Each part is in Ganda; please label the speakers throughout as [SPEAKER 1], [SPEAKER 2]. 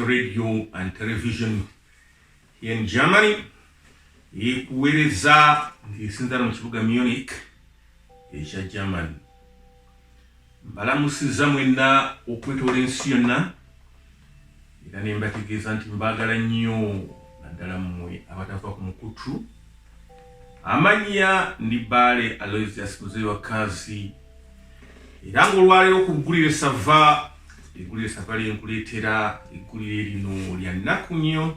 [SPEAKER 1] Radio and Television here in Germany. Ikuweereza ng'esinziira mu kibuga Munich ekya Germany. Mbalamusiza mwenna okwetoola ensi yonna era ne mbategeeza nti mbaagala nnyo naddala mmwe abatava ku mukutu. Amanya ndi Bale Aloysius Muzeeyi wa Kazi era ng'olwaleero ku ggulire sava eggulire sava lyenkuleetera eggulire lino lya nnaku nnyo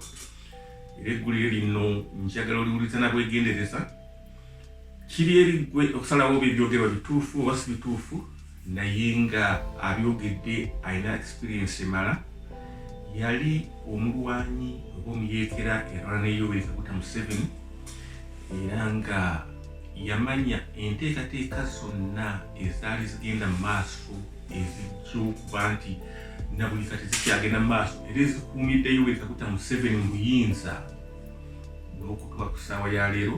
[SPEAKER 1] era eggulire lino njagala oliwuliza na bwegendereza kiri erigwe okusalawo oba ebyogerwa bituufu oba si bituufu naye nga abyogedde alina experience emala yali omulwanyi oba omuyeekera erwana ne Yoweri Kaguta Museveni era nga yamanya enteekateeka zonna ezaali zigenda mu maaso ezijja okuba nti na buli kati zikyagenda mu maaso era ezikuumidde Yoweri Kaguta Museveni mu buyinza n'okutuuka ku ssaawa ya leero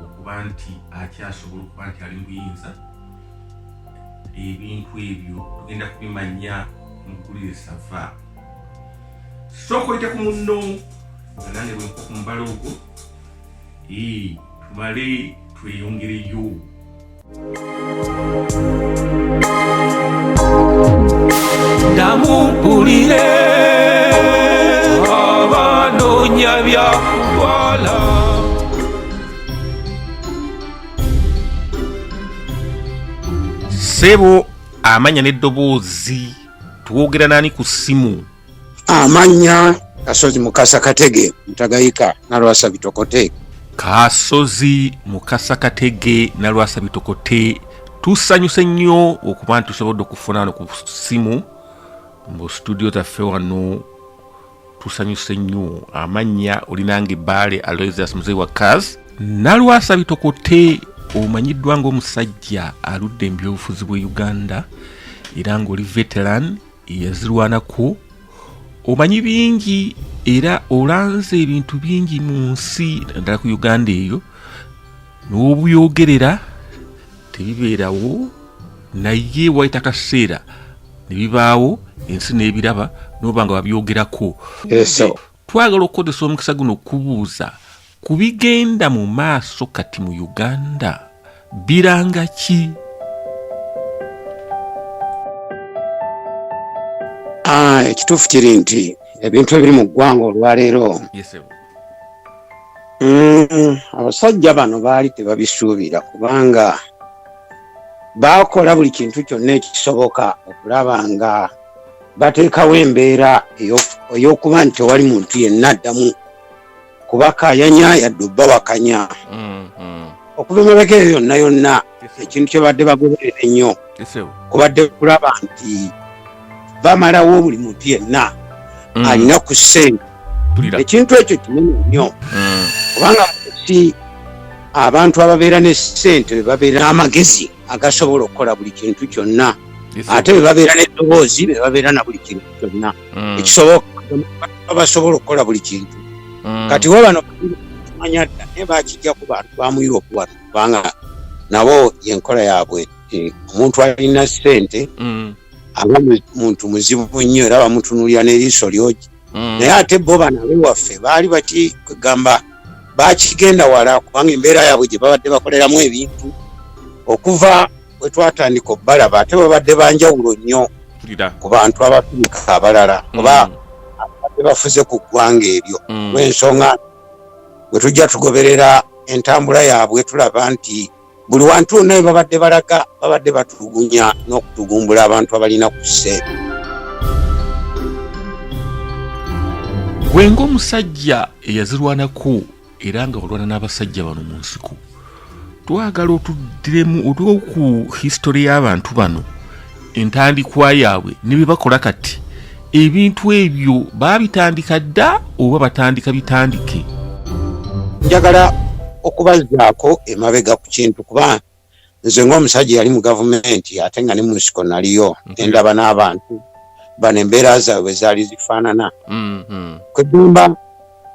[SPEAKER 1] okuba nti akyasobola okuba nti ali mu buyinza. Ebintu ebyo tugenda kubimanya mu ggulire sava. Sooka oyite ku munno nga nange bwe nko ku mubala ogwo tumale tweyongereyo.
[SPEAKER 2] Namumpulire abanoonya byakwala
[SPEAKER 3] Sebo amanya n'eddoboozi tuwogera nani ku ssimu?
[SPEAKER 4] Amanya Kasozi Mukasa Katege Mutagayika Nalwasa Bitokote.
[SPEAKER 3] Kasozi Mukasa Katege Nalwasa Bitokote. Tusanyuse nnyo okuba nti tusobodde okufuna wano ku ssimu mu studio zaffe wano. Tusanyuse nnyo. Amanya olinange Bale Aloysius Muzeeyi wa Kazi Nalwasa Bitokote. Omanyiddwa ng'omusajja aludde mu byobufuzi bwe Uganda era ng'oli veteran yazirwanako. Omanyi bingi era olanze ebintu bingi mu nsi naddala ku Uganda eyo n'obuyogerera tebibeerawo naye wayita akaseera ne bibaawo ensi n'ebiraba n'oba nga babyogerako. Twagala okukozesa omukisa guno okubuuza ku bigenda mu maaso kati mu Uganda biranga ki?
[SPEAKER 4] Ekituufu kiri nti ebintu ebiri mu ggwanga olwaleero abasajja bano baali tebabisuubira kubanga baakola buli kintu kyonna ekisoboka okulaba nga bateekawo embeera ey'okuba nti tewali muntu yenna addamu kubakayanya yadde obba wakanya. Okuva emabega eyo yonna yonna ekintu kye badde bagoberera ennyo kubadde kulaba nti bamalawo buli muntu yenna alina ku ssente. Ekintu ekyo kinene nnyo kubanga si abantu ababeera ne ssente be babeera n'amagezi agasobola okukola buli kintu kyonna ate be babeera n'eddoboozi be babeera na buli kintu kyonna ekisoboka basobola okukola buli kintu. Kati we bano kimanya dda naye bakijja ku bantu ba mu Europe wano kubanga nabo yenkola yaabwe. Omuntu alina ssente aba muntu muzibu nnyo era bamutunuulira n'eriiso lyogi naye ate bo bano abewaffe baali bati kwegamba bakigenda wala kubanga embeera yaabwe gye babadde bakoleramu ebintu okuva we twatandika obbalaba ate babadde banjawulo nnyo ku bantu abafirika abalala oba bafuze ku ggwanga eryo. Lw'ensonga bwe tujja tugoberera entambula yaabwe tulaba nti buli wantu wonna we babadde balaga babadde batulugunya n'okutugumbula abantu abalina ku ssente.
[SPEAKER 3] Gwe ng'omusajja eyazirwanako era nga olwana n'abasajja bano mu nsiko twagala otuddiremu otuwe ku history y'abantu bano entandikwa yaabwe ne bye bakola kati. Ebintu ebyo babitandika dda oba batandika bitandike?
[SPEAKER 4] Njagala okubazaako emabega ku kintu kuba nze ng'omusajja yali mu gavumenti ate nga ne mu nsiko naliyo endaba n'abantu bano embeera zaabwe zaali zifaanana. Kwegamba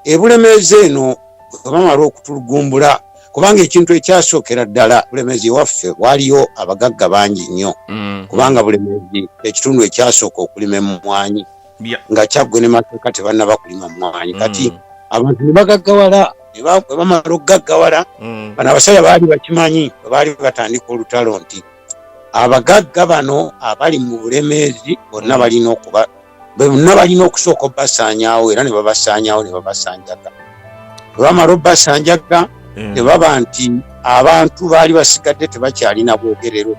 [SPEAKER 4] ebulemeezi eno bwe bamala okutulugumbula kubanga ekintu ekyasookera ddala bulemeezi waffe waliyo abagagga bangi nnyo kubanga bulemeezi ekitundu ekyasooka okulima emmwanyi nga Kyaggwe ne Masaka tebannaba kulima mwanyi kati abantu ne bagaggawala bwe bamala okugaggawala bano abasajja baali bakimanyi bwe baali batandika olutalo nti abagagga bano abali mu bulemeezi bonna balina okusooka obbasaanyaawo era ne babasaanyaawo ne babasanjaga bwe bamala obbasanjaga ne baba nti abantu baali basigadde tebakyalina bwogerero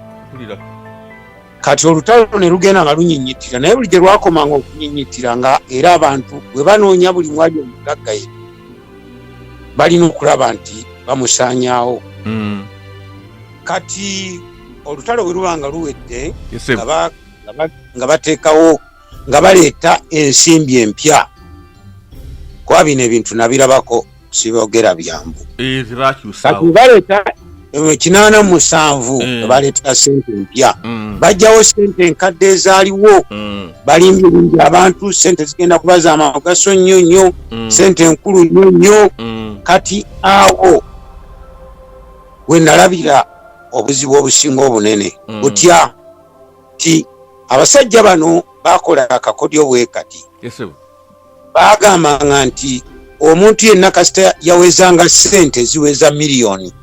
[SPEAKER 4] kati olutalo ne lugenda nga lunyinyitira naye buli gye lwakomanga okunyinyitira nga era abantu bwe banoonya buli mwali omugagga ye balina okulaba nti bamusaanyaawo kati olutalo bwe luba nga luwedde nga bateekawo nga baleeta ensimbi empya kuba bino ebintu nabirabako sibogera byambu kati baleeta 87 baleeta sente empya bajjawo sente enkadde ezaaliwo balimbye abantu sente zigenda kuba za mugaso nnyo nnyo sente enkulu nnyo nnyo kati awo we nalabira obuzibu obusinga obunene butya ti abasajja bano bakola akakodyo bwe kati bagambanga nti omuntu yenna kasita yawezanga sente ziweza miliyoni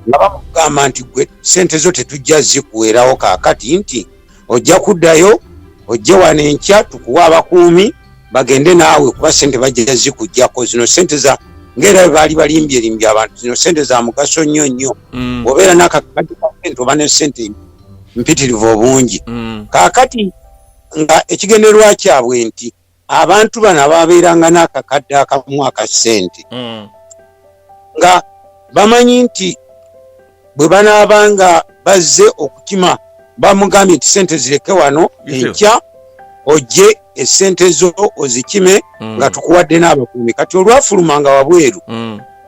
[SPEAKER 4] nga bamugamba nti gwe sente zo tetujja zikuweerawo kaakati nti ojja kuddayo ojje wano enkya tukuwa abakuumi bagende naawe kuba sente bajja zikujjako zino sente za ngera baali balimbye abantu zino sente za mugaso nnyo nnyo obeera n'akakadde ka sente oba ne sente mpitirivu obungi kaakati nga ekigendererwa kyabwe nti abantu bano ababeeranga n'akakadde akamu aka sente nga bamanyi nti bwe banaabanga bazze okukima bamugambye nti sente zireke wano enkya ojje esente zo ozikime nga tukuwadde n'abakuumi kati olwafulumanga wabweru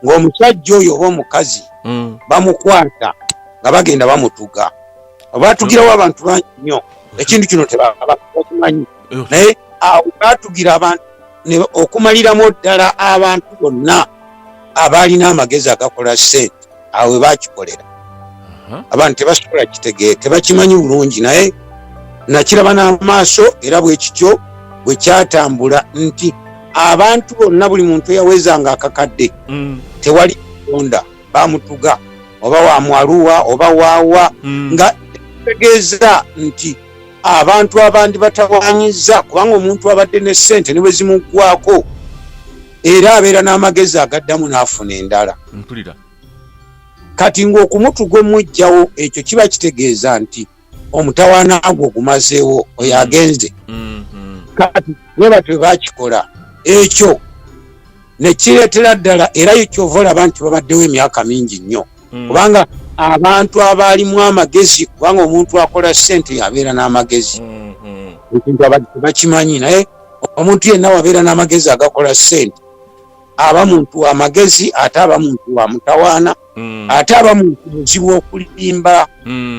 [SPEAKER 4] ng'omusajja oyo oba omukazi bamukwata nga bagenda bamutuga batugirawo abantu bangi nnyo ekintu kino tebakimanyi naye awo batugira abantu okumaliramu ddala abantu bonna abaalina amagezi agakola sente awe bakikolera abantu tebasobola kitegeera tebakimanyi bulungi naye nakiraba n'amaaso era bwe kityo bwe kyatambula nti abantu bonna buli muntu eyawezanga akakadde tewali Katonda bamutuga oba wamwaluwa oba waawa nga tegeeza nti abantu abandi batawanyiza kubanga omuntu abadde ne ssente ne bwe zimuggwako era abeera n'amagezi agaddamu n'afuna endala kati ng'okumutuga omujjawo ekyo kiba kitegeeza nti omutawaana gwo gumazeewo oyo agenze kati bwe batwe bakikola ekyo ne kireetera ddala era kyova olaba nti babaddewo emyaka mingi nnyo kubanga abantu abaalimu amagezi kubanga omuntu akola ssente abeera n'amagezi ekintu abadde tebakimanyi naye omuntu yenna wabeera n'amagezi agakola ssente aba muntu wa magezi ate aba muntu wa mutawaana ate aba muntu muzibu okulimba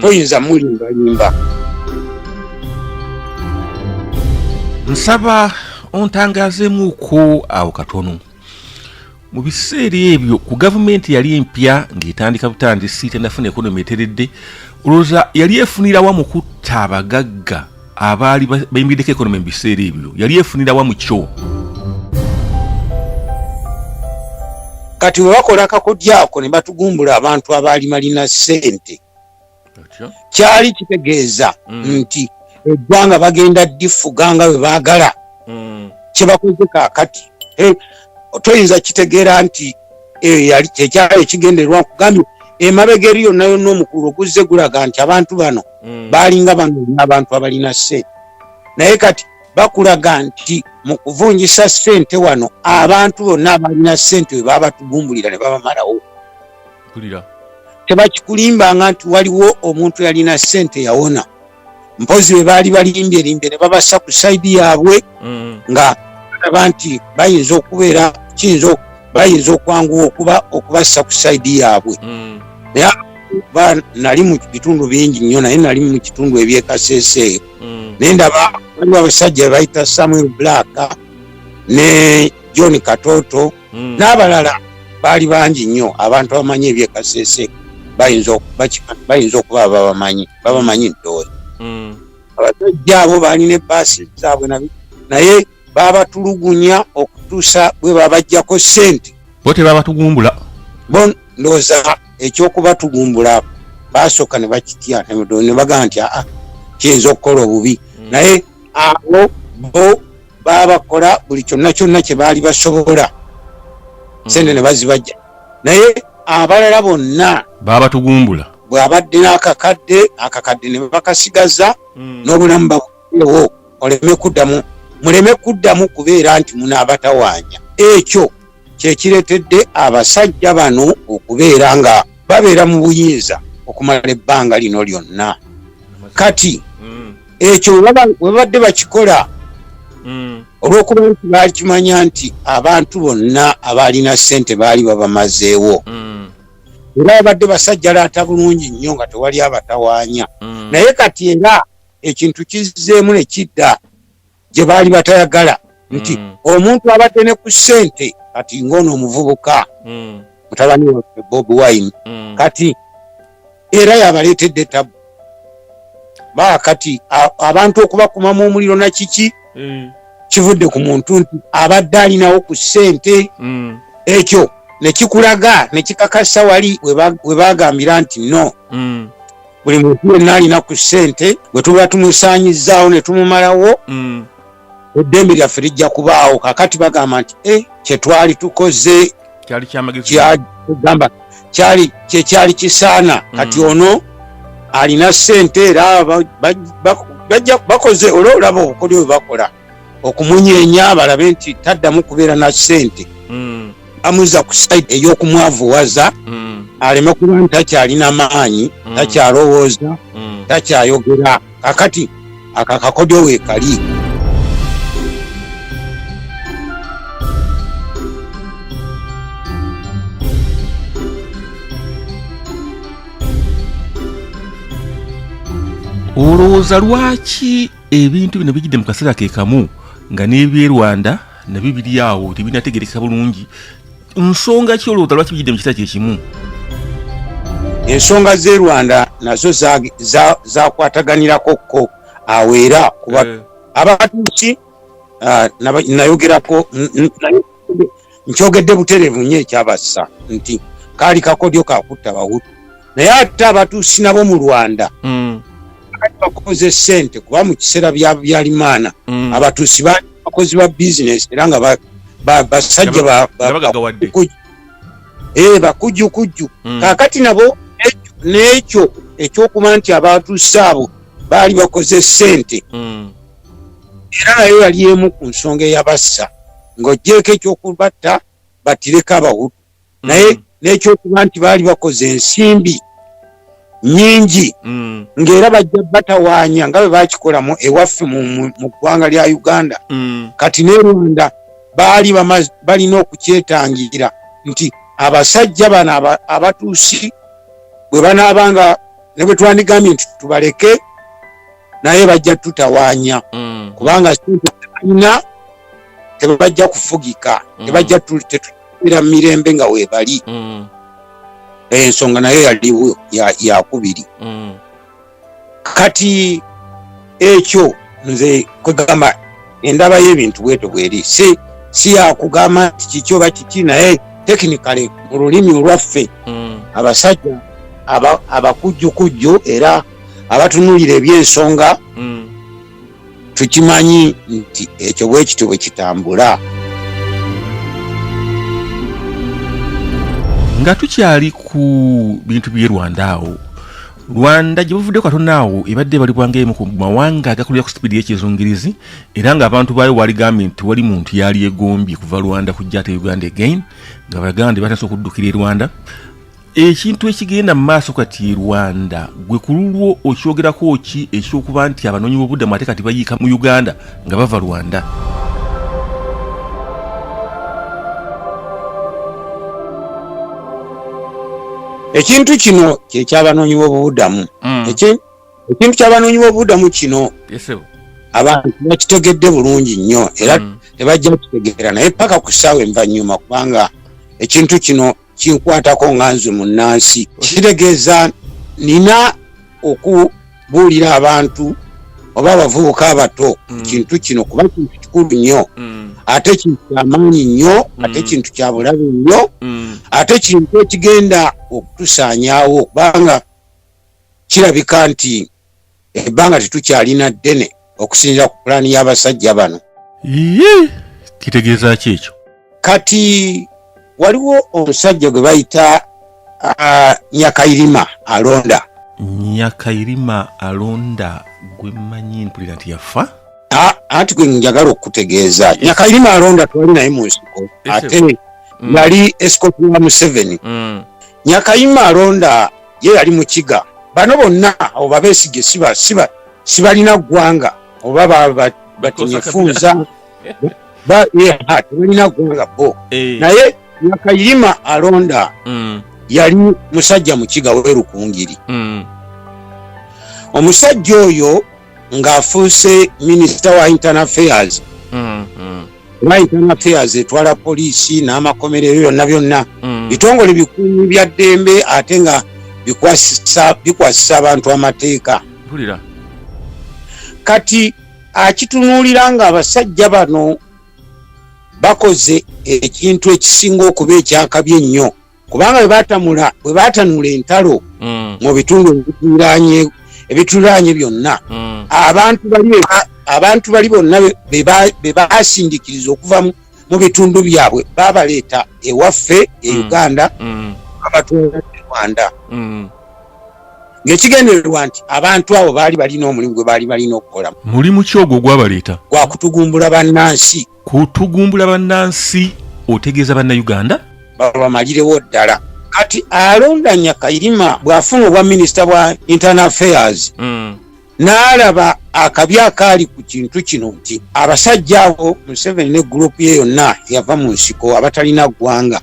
[SPEAKER 4] toyinza mulimbalimba.
[SPEAKER 3] Nsaba ontangazeemuuko awo katono mu biseera ebyo ku gavumenti yali empya ng'etandika butandisi tenafuna ekonomi eteredde olowooza yali efunira wamu kutta abagagga abaali bayimiriddeko ekonomi mu biseera ebyo yali efunira wamu kyo
[SPEAKER 4] kati we bakola akakodyako ne batugumbula abantu abaali malina ssente kyali kitegeeza nti eggwanga bagenda ddifuga nga bwe baagala kye bakoze kaakati toyinza kitegeera nti yali kyekyali ekigendererwa nkugambye emabega eri yonna yonna omukulu oguzze gulaga nti abantu bano baalinga banoonya abantu abalina ssente naye kati bakulaga nti mu kuvunjisa ssente wano abantu bonna abalina ssente we baba batugumbulira ne babamalawo tebakikulimbanga nti waliwo omuntu yalina ssente yawona mpozi we baali balimbye ne babassa ku sayidi yaabwe nga balaba nti bayinza okubeera bayinza okwanguwa okubassa ku sayidi yaabwe naye nali mu bitundu bingi nnyo naye nali mu kitundu ebyekasese naye ndaba waliwo abasajja bayita Samuel Black ne John Katoto n'abalala baali bangi nnyo abantu abamanyi ebyekasese bayinza okuba babamanyi ntooyi abasajja abo baalina ebbaasi zaabwe naye babatulugunya okutuusa bwe babajjako ssente.
[SPEAKER 3] bo tebabatugumbula.
[SPEAKER 4] Bo ndowooza ekyokubatugumbula baasooka ne bakitya ne bagamba nti kiyinza okukola obubi. Naye abo bo babakola buli kyonna kyonna kye baali basobola, ssente ne bazibajja. Naye abalala bonna
[SPEAKER 3] babatugumbula.
[SPEAKER 4] bw'abadde n'akakadde ne bakasigaza n'obulamu babulewo, muleme kuddamu kubeera nti munaabatawaanya. Ekyo kyekireetedde abasajja bano okubeera nga babeera mu buyinza okumala ebbanga lino lyonna. Kati ekyo bwe badde bakikola olw'okuba nti baali kimanya nti abantu bonna abaalina ssente baali babamazeewo, era babadde basajja laata bulungi nnyo nga tewali abatawaanya. Naye kati era ekintu kizzeemu ne kidda gye baali batayagala nti omuntu abadde ne ku ssente kati ng'ono omuvubuka mutabani waffe Bobi Wine kati era yabaleetedde tabu. Kati abantu okubakumamu omuliro na kiki kivudde ku muntu nti abadde alinawo ku ssente. Ekyo ne kikulaga ne kikakasa wali we bagambira nti no, buli muntu yenna alina ku ssente, bwe tuba tumusaanyizaawo ne tumumalawo eddembe lyaffe lijja kubaawo. Kakati bagamba nti kye twali tukoze kyali kisaana. Kati ono alina ssente era bakoze olaba obukodyo bwe bakola okumunyeenya balabe nti taddamu kubeera na ssente. Amuza ku side ey'okumwavuwaza aleme kuba nti takyalina maanyi, takyalowooza, takyayogera. Kakati akakakodyo weekali.
[SPEAKER 3] Olowooza lwaki ebintu bino bijjidde mu kaseera ke kamu nga n'eby'e Rwanda nabyo biri awo tebinategerekeka bulungi? Nsonga ki olowooza lwaki bijjidde mu kita kye kimu?
[SPEAKER 4] Ensonga z'e Rwanda nazo zakwataganirako awo era kuba abatuusi nayogerako nkyogedde butereevu nnyo ekyabassa nti kaali kakodyo kakutta Bahutu, naye ate abatuusi nabo mu Rwanda bakoze ssente kuba mu kiseera byalimaana abatuusi baali bakozi ba bizinesi era nga basajja bakujjukujju. Kaakati nabo n'ekyo ekyokuba nti abatuusi abo baali bakoze ssente era nayo yali emu ku nsonga eyabassa ng'oggyeko ekyokubatta batireko Abahutu, naye n'ekyokuba nti baali bakoze ensimbi nyingi ng'era bajja batawaanya nga bwe bakikolamu ewaffe mu ggwanga lya Uganda. Kati ne Rwanda baali balina okukyetangira nti abasajja bano abatuusi bwe banaabanga ne bwe twandigambye nti tubaleke naye bajja tutawaanya kubanga ssente zebalina tebajja kufugika, tebajja tutubeera mu mirembe nga weebali. Ensonga nayo yaliwo yakubiri. Kati ekyo nze kwegamba endaba y'ebintu bwetyo bweri si yakugamba nti kiki oba kiki, naye tekinikale mu lulimi olwaffe abasajja abakujjukujju era abatunuulira ebyensonga tukimanyi nti ekyo bwe kityo bwe kitambula.
[SPEAKER 3] Nga tukyali ku bintu by'e Rwanda awo, Rwanda gye bavudde Katonda awo ebadde balibwanga emu ku mawanga agakulira ku sipiidi y'ekyezungirizi, era ng'abantu baayo waligambye nti wali muntu yali yegombye kuva Rwanda kujja ate Uganda again, nga Baganda batandise okuddukira e Rwanda. Ekintu ekigenda mu maaso kati e Rwanda gwe ku lulwo okyogerako ki ekyokuba nti abanoonyi b'obuddamu ate kati bayiika mu Uganda nga bava Rwanda?
[SPEAKER 4] Ekintu kino kyekyabanoonyi b'obubuddamu. Ekintu ky'abanoonyi b'obubuddamu kino abantu bakitegedde bulungi nnyo era tebajja kukitegeera, naye paka ku ssaawa envannyuma kubanga ekintu kino kinkwatako nga nze munnansi. Kitegeeza nina okubuulira abantu oba abavubuka abato kintu kino kuba kintu kikulu nnyo ate kintu kyamaanyi nnyo ate kintu kya bulabe nnyo ate kintu ekigenda okutusanyaawo kubanga kirabika nti ebbanga tetukyalina ddene okusinziira ku pulaani y'abasajja bano.
[SPEAKER 3] Kitegeeza ki ekyo?
[SPEAKER 4] Kati waliwo omusajja gwe bayita Nyakayirima alonda.
[SPEAKER 3] Nyakayirima alonda gwe mmanyi mpulira nti yafa?
[SPEAKER 4] Anti gwe njagala okutegeeza. Nyakayirima alonda twali naye mu nsiko ate yali escort wa Museveni. Nyakayirima alonda ye yali mu kiga. Bano bonna abo babeesige sibalina ggwanga oba batinyefunza tebalina ggwanga bo. Naye Nyakayirima alonda yali musajja mu kiga w'Erukungiri. Omusajja oyo ng'afuuse minisita wa internal affairs. Wa internal affairs etwala poliisi n'amakomerero byonna bitongole bikuumi bya ddembe ate nga bikwasisa abantu amateeka. Kati akitunuulira nga abasajja bano bakoze ekintu ekisinga okuba ekyakabi ennyo kubanga bwe baatanula entalo mu bitundu ebitulaanye byonna abantu bali bonna be baasindikiriza okuva mu bitundu byabwe babaleeta ewaffe e Uganda abatwala e Rwanda ng'ekigendererwa nti abantu abo baali balina omulimu gwe baali balina okukola.
[SPEAKER 3] Mulimu ki ogwo gwabaleeta?
[SPEAKER 4] Gwa kutugumbula bannansi.
[SPEAKER 3] Kutugumbula bannansi otegeeza bannayuganda?
[SPEAKER 4] Babamalirewo ddala. Kati alonda Nyakayirima bw'afuna obwa minisita bwa internal affairs n'alaba akabi akaali ku kintu kino nti abasajja abo Museveni ne gurupu ye yonna yava mu nsiko abatalina ggwanga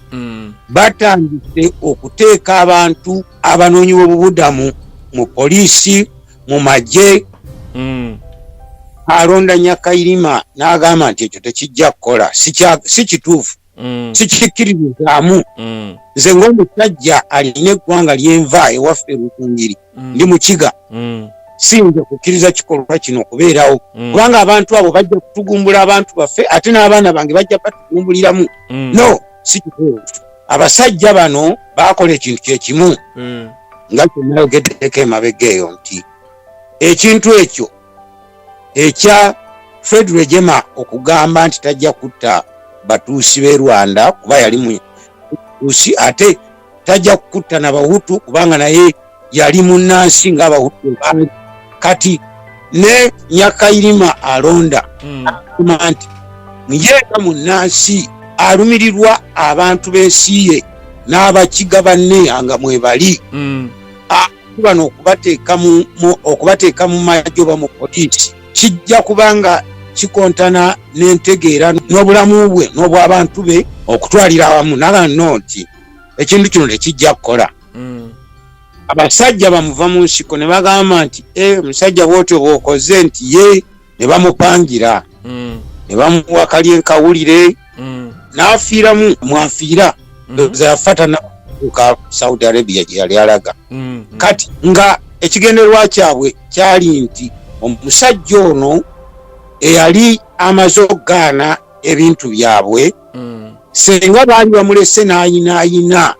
[SPEAKER 4] batandise okuteeka abantu abanoonyi b'obubudamu mu poliisi mu magye. Alonda Nyakayirima n'agamba nti ekyo tekijja kukola si kituufu sikikirizaamu nze ng'omusajja alina eggwanga lyenva ewaffe Rukungiri ndi mu kiga siyinza kukkiriza kikolwa kino okubeerawo kubanga abantu abo bajja kutugumbula abantu baffe ate n'abaana bange bajja batugumbuliramu. No si kituufu. Abasajja bano baakola ekintu kyekimu nga kyenayogeddeko emabega eyo nti ekintu ekyo ekya Fred Rwejema okugamba nti tajja kutta batuusi b'e Rwanda kuba yali mutuusi ate tajja kukutta n'abahutu kubanga naye yali munnansi ng'abahutu. Kati ne Nyakayirima alonda nti muyeeka munnansi alumirirwa abantu b'ensi ye n'abakiga banne nga mwebali bano okubateeka mu majjo oba mu poliisi kijja kubanga kikontana n'entegeera n'obulamu bwe n'obw'abantu be okutwalira awamu n'abanno nti ekintu kino tekijja kukola. Abasajja bamuva mu nsiko ne bagamba nti omusajja bw'otyo bw'okoze nti ye ne bamupangira ne bamuwa kali enkawulire n'afiiramu mwafiira yafa nakuuka Saudi Arabia gye yali alaga. Kati nga ekigendererwa kyabwe kyali nti omusajja ono eyali amaze okugaana ebintu byabwe senga baali bamulese n'ayinaayina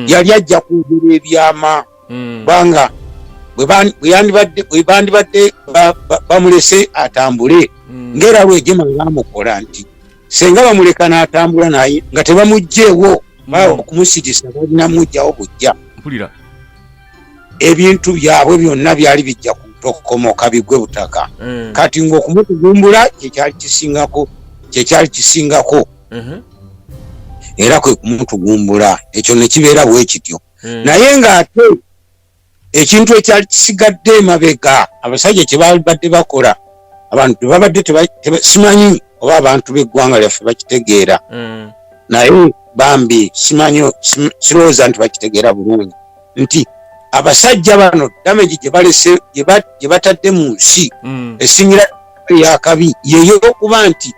[SPEAKER 4] yali ajja kwogera ebyaama kubanga bwe bandibadde bamulese atambule ng'era Rwejema baamukola nti senga bamuleka n'atambula naye nga tebamugjeewo okumusitisa balina mujjawo bujja. Ebintu byabwe byonna byali bijja kutokomoka bigwe butaka. Kati ng'okumutugumbula kyekyali kisingako era kwe kumutugumbula ekyo ne kibeera bwe kityo. Naye ng'ate ekintu ekyali kisigadde emabega abasajja kye babadde bakola abantu babadde simanyi oba abantu b'eggwanga lyaffe bakitegeera naye bambi simanyi sirowooza nti bakitegeera bulungi nti abasajja bano damage gye batadde mu nsi esingira eyakabi yeyo okuba nti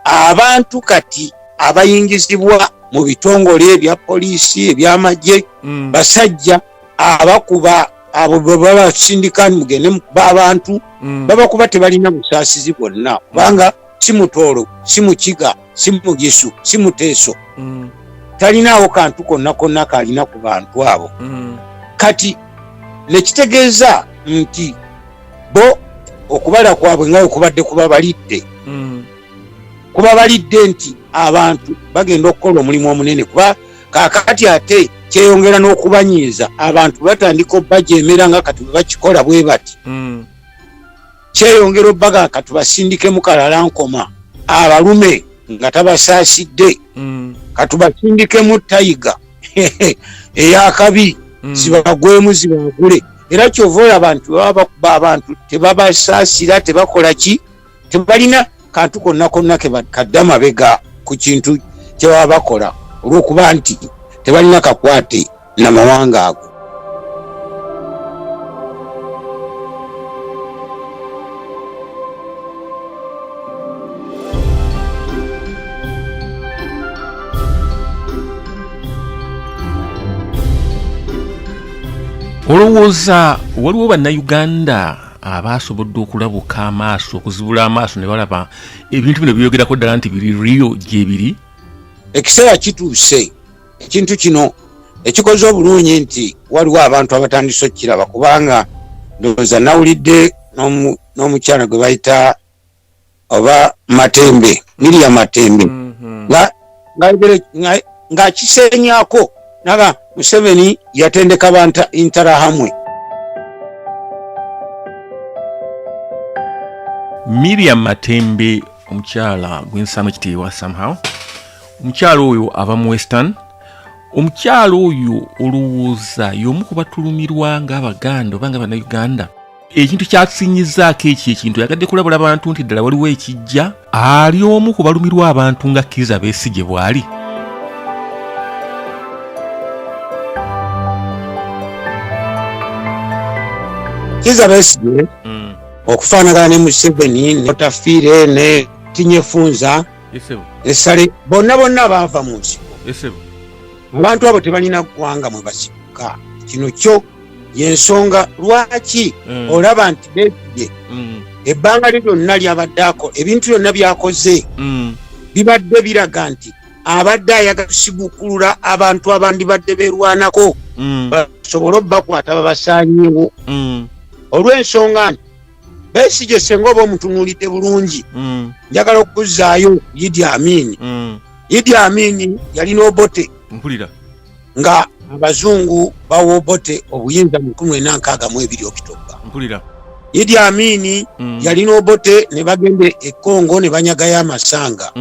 [SPEAKER 4] abantu kati abayingizibwa mu bitongole ebya poliisi ebyamagye basajja abakuba abo baba sindikani mugende mukuba abantu baba kuba tebalina busaasizi bwonna kubanga si mutoolo si mukiga si mugisu si muteeso talinaawo kantu konna konna kalina ku bantu abo kati nekitegeeza nti bo okubala kwabwe nga okubadde kuba balidde nti abantu bagenda okukola omulimu omunene kuba kakati ate kyeyongera n'okubanyiiza abantu batandika obbajeemera nga kati bakikola bwe bati kyeyongera obbaga kati basindikemu kalala nkoma abalume nga tabasaasidde katubasindikemu tayiga eyakabi zibagwemu zibagule era kyova olaba abantu baba bakuba abantu tebabasaasira tebakola ki tebalina kantu konna konna kadde amabega ku kintu kye baba bakola olw'okuba nti tebalina kakwate namawanga ago.
[SPEAKER 3] Olowooza waliwo bannauganda abasobodde okulabuka amaaso okuzibula amaaso ne balaba ebintu bino byogerako ddala nti biri rio gye biri?
[SPEAKER 4] Ekiseera kituuse ekintu kino ekikoze obulungi nti waliwo abantu abatandise okukiraba kubanga ndowooza nawulidde n'omukyala gwe bayita oba Matembe Miriam Matembe ng'akisenyaako naga Museveni yatendeka banta interahamwe.
[SPEAKER 3] Miriam Matembe omukyala gwensaamu ekitiibwa somehow omukyala oyo ava mu Western. Omukyala oyo olowooza y'omu ku batulumirwa ng'Abaganda oba nga bannauganda. Ekintu kyatusinyizaako ekintu yagadde kulabula abantu nti ddala waliwo ekijja ali omu ku balumirwa abantu nga Kizza Besigye bw'ali.
[SPEAKER 4] Kizza Besigye okufaanagana ne Museveni ne Otafiire ne Tinyefunza esale bonna baava mu nsiko. Abantu abo tebalina ggwanga mwe basibuka. Kino kyo yensonga lwaki olaba nti Besigye ebbanga lye lyonna lyabaddeako ebintu byonna byakoze bibadde biraga nti abadde ayagala kusibukulula abantu abandi badde beerwanako basobole obbakwata babasaanyeewo. Olw'ensonga nti Besigye senga oba omutunuulidde bulungi njagala okuzzaayo Idi Amin. Idi Amin yalina obote nga abazungu bawa obote obuyinza mu 1962 Oktoba. Idi Amin yalina obote ne bagenda e Congo ne banyagayo amasanga.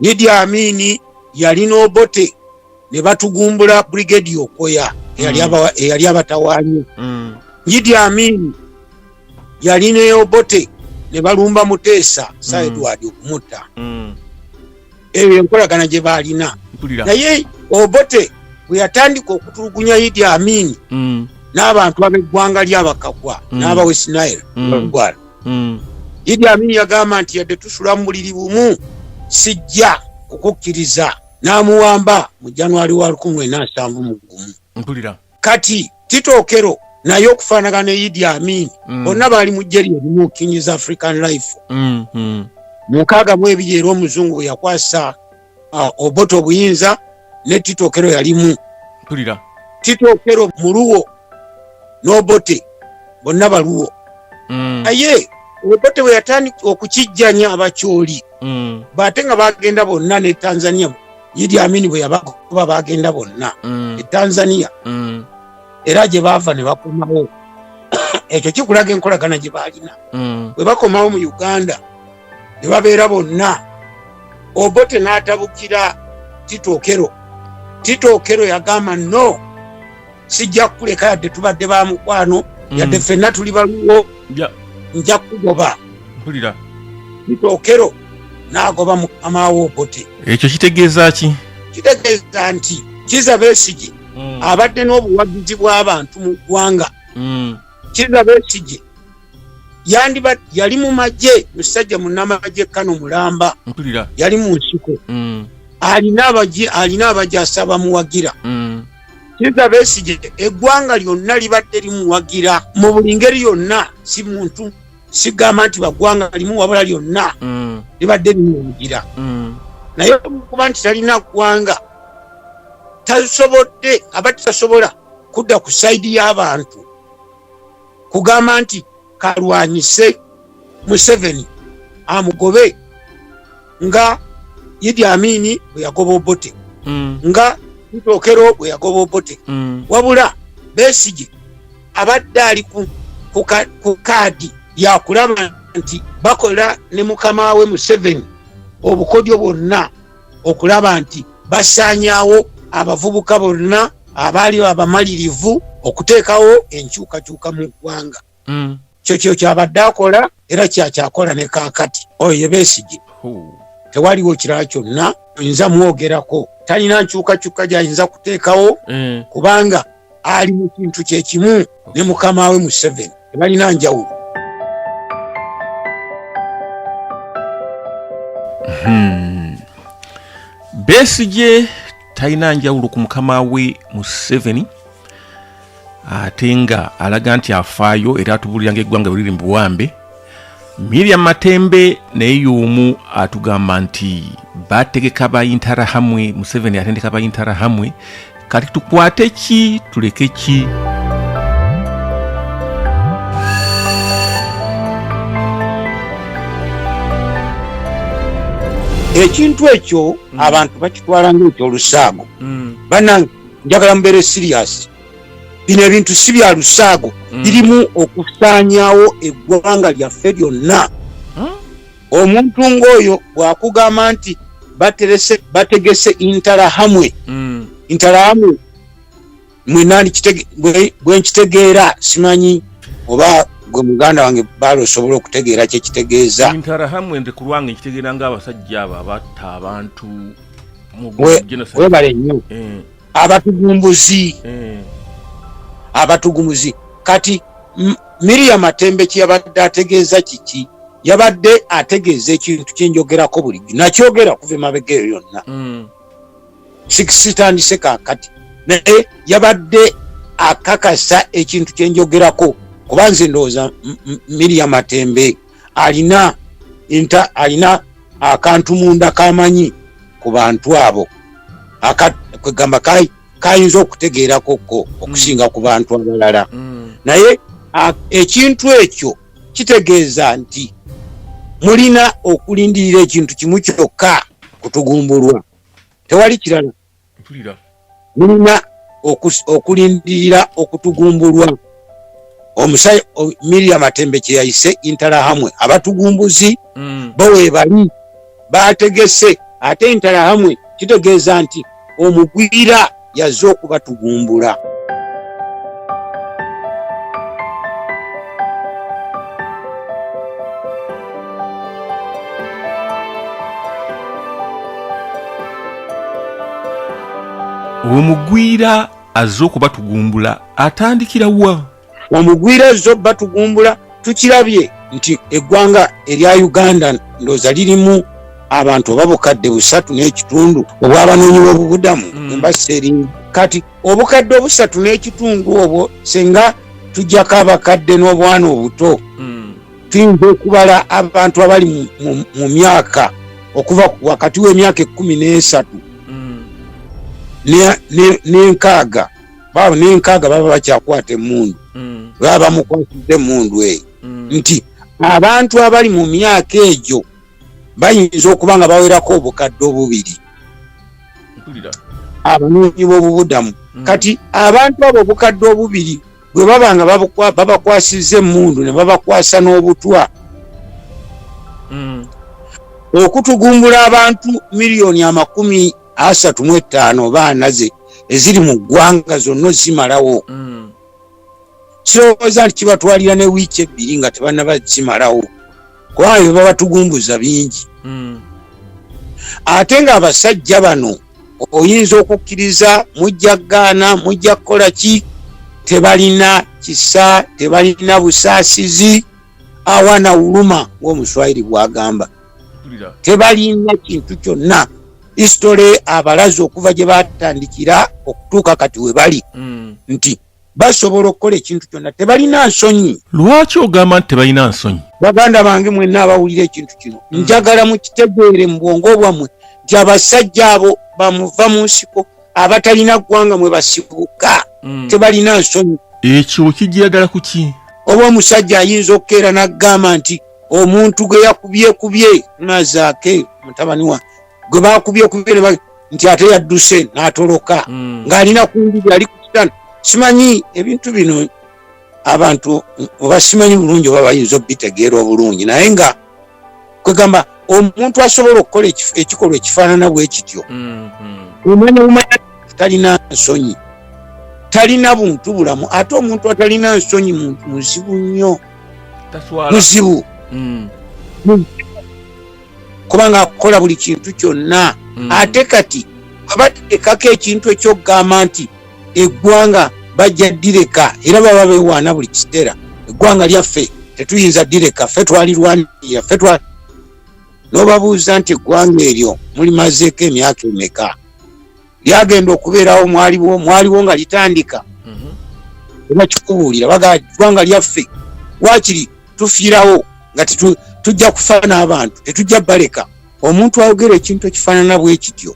[SPEAKER 4] Idi Amin yalina obote ne batugumbula brigade Okoya eyali abatawaanyi. Idi Amin yalina obote ne balumba Muteesa Edward okumutta. Eyo enkolagana gye baalina. Naye obote bwe yatandika okutulugunya Idi Amin n'abantu ab'eggwanga ly'Abakakwa n'aba West Nile Gwala. Idi Amin yagamba nti yadde tusula mu buliri bumu sijja kukukkiriza n'amuwamba mu January wa 1971. Kati Tito Okello naye okufaanagana ne Idi Amin bonna baali mu ggye lyerimu King's African Rifle. Mu 62 era omuzungu bwe yakwasa obote obuyinza ne Tito Okello yalimu. Tito Okello muluwo n'obote bonna baluwo. Naye obote bwe yatandika okukijjanya abakyoli bate nga bagenda bonna ne Tanzania. Idi Amin bwe yabagoba bagenda bonna e Tanzania era gye baava ne bakomawo. Ekyo kikulaga enkolagana gye baalina. Bwe bakomawo mu Uganda ne babeera bonna. Obote n'atabukira Tito Okello. Tito Okello yagamba no sijja kuleka yadde tubadde ba mukwano yadde ffenna tuli baluwo nja kugoba. Tito Okello n'agoba mukama we Obote.
[SPEAKER 3] Ekyo kitegeeza ki?
[SPEAKER 4] Kitegeeza nti Kizza Besigye abadde n'obuwagizi bw'abantu mu ggwanga. Kizza Besigye yali mu magye musajja munnamagye Kano Mulamba yali mu nsiko alina abajja bamuwagira Kizza Besigye eggwanga lyonna libadde limuwagira mu buli ngeri yonna, si muntu sigamba nti baggwanga limu wabula lyonna libadde limuwagira. Naye okuba nti talina ggwanga tasobodde aba tasobola kudda ku sayidi y'abantu kugamba nti kalwanyise Museveni amugobe nga Idi Amini bwe yagoba Obote, nga Ntokero bwe yagoba Obote. Wabula Besigye abadde ali ku kaadi yakulaba nti bakola ne mukama we Museveni obukodyo bwonna okulaba nti basanyaawo abavubuka bonna abaali abamalirivu okuteekawo enkyukakyuka mu ggwanga. Kyo kyabadde akola era kyakyakola ne kaakati. Oyo ye Besigye. Tewaliwo kirala kyonna oyinza mwogerako. Talina nkyukakyuka gy'ayinza kuteekawo kubanga ali mu kintu kyekimu ne mukama we Museveni. Tebalina njawulo.
[SPEAKER 3] Besigye talina njawulo ku mukama we Museveni, ate nga alaga nti afaayo era atubulira ng'eggwanga bwe liri mu buwambe. Miriam Matembe naye y'omu atugamba nti bategeka bayintarahamwe, Museveni atendeka bayintarahamwe. Kati tukwate ki tuleke ki?
[SPEAKER 4] Ekintu ekyo abantu bakitwala ng'ekyolusaago. Bannange njagala mubeere serious. Bino ebintu si bya lusaago, birimu okusaanyaawo eggwanga lyaffe lyonna. Omuntu ng'oyo bw'akugamba nti bategese intarahamwe, intarahamwe mwenani bwe nkitegeera simanyi oba gwe muganda wange baalo osobola okutegeera kye kitegeeza.
[SPEAKER 3] Intarahamwe nde kulwange nkitegeera ng'abasajja abo abatta abantu mu Genocide.
[SPEAKER 4] Webale nnyo. Abatugumuzi. Kati Miriam Matembe kye yabadde ategeeza kiki? Yabadde ategeeza ekintu kyenjogerako bulijjo. Nakyogera kuva emabega eyo yonna. Sikitandise kaakati. Naye yabadde akakasa ekintu kyenjogerako. Kuba nze ndowooza Miriam Matembe alina akantu munda kamanyi ku bantu abo. Kwegamba kayinza okutegeerakokko okusinga ku bantu abalala. Naye ekintu ekyo kitegeeza nti mulina okulindirira ekintu kimu kyokka kutugumbulwa. Tewali kirala. Mulina okulindirira okutugumbulwa. Omusaya Miriam Matembe kye yayise intarahamwe. Abatugumbuzi bo weebali bategese, ate intarahamwe kitegeeza nti omugwira yazze okubatugumbula.
[SPEAKER 3] Omugwira azze okubatugumbula atandikira wa?
[SPEAKER 4] Omugwira azze okubatugumbula tukirabye nti eggwanga erya Uganda ndooza lirimu abantu ababukadde 3.5 obw'abanoonyi b'obubudamu embasi eringi. Kati obukadde 3.5 obwo senga tujjako abakadde n'obwana obuto tuyinza okubala abantu abali mu myaka okuva wakati w'emyaka 13 n'enkaaga. N'enkaaga baba bakyakwata emmundu, baba bamukwasizza emmundu eyo. Nti abantu abali mu myaka egyo bayinza okuba nga bawerako obukadde 2 abanoonyi b'obubudamu. Kati abantu abo obukadde 2 bwe baba nga babakwasizza emmundu ne babakwasa n'obutwa, okutugumbula abantu miliyoni 35 baana ze eziri mu ggwanga zonna zimalawo. Kirowooza nti kibatwalira ne wiiki 2 nga tebannaba zimalawo kubanga baba batugumbuza bingi. Ate nga abasajja bano oyinza okukkiriza mujja gaana mujja kukola ki, tebalina kisa, tebalina busaasizi, awana uluma ng'Omuswahili bw'agamba. Tebalina kintu kyonna. History abalazi okuva gye batandikira okutuuka kati we bali nti basobola okukola ekintu kyonna tebalina nsonyi.
[SPEAKER 3] Lwaki ogamba nti tebalina nsonyi?
[SPEAKER 4] Baganda bange mwenna abawulira ekintu kino njagala mukitegeere mu bwongo bwammwe nti abasajja abo bamuva mu nsiko abatalina ggwanga mwe basibuka tebalina nsonyi.
[SPEAKER 3] Ekyo kijira ddala ku ki?
[SPEAKER 4] Oba omusajja ayinza okukeera n'aggamba nti omuntu gwe yakubyekubye Nazaake mutabani wa gwe bakubyekubye nti ate yadduse n'atoloka ng'alina ku mbiri ali ku kitanda. Simanyi ebintu bino abantu oba simanyi bulungi oba bayinza okubitegeera obulungi naye nga kwegamba omuntu asobola okukola ekikolwa ekifaanana bwe kityo umanya talina nsonyi talina buntu bulamu ate omuntu atalina nsonyi muntu muzibu nnyo muzibu kubanga akola buli kintu kyonna ate kati babateekako ekintu ekyokugamba nti eggwanga bajja direka era baba bewaana buli kiseera eggwanga lyaffe tetuyinza direka ffe twalirwanirira ffe n'obabuuza nti eggwanga eryo mulimazeeko emyaka emeka lyagenda okubeerawo mwaliwo nga litandika ebakikubuulira baga eggwanga lyaffe waakiri tufiirawo nga tujja kufa n'abantu tetujja baleka. Omuntu ayogera ekintu ekifaanana bwe kityo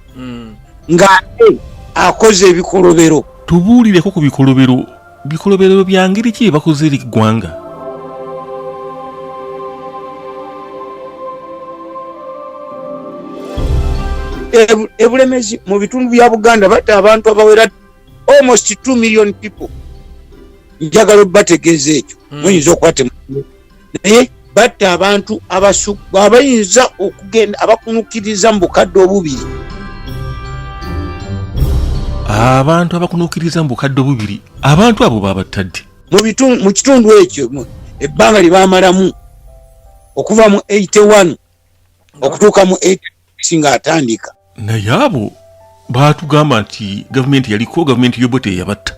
[SPEAKER 4] ng'ate akoze ebikolobero.
[SPEAKER 3] Tubuulireko ku bikolobero bya ngeri ki bakoze eri ggwanga?
[SPEAKER 4] Ebulemezi mu bitundu bya Buganda batta abantu abawera almost 2 million people. Njagala bategeeza ekyo muyinza okwate naye batta abantu abayinza okugenda abakunukiriza mu bukadde obubiri.
[SPEAKER 3] Abantu abakunukiriza mu bukadde obubiri abantu abo babatadde
[SPEAKER 4] mu kitundu ekyo ebbanga lye baamalamu okuva mu 81 okutuuka mu 86 ng'atandika.
[SPEAKER 3] Naye abo baatugamba nti gavumenti yaliko gavumenti y'obote yabatta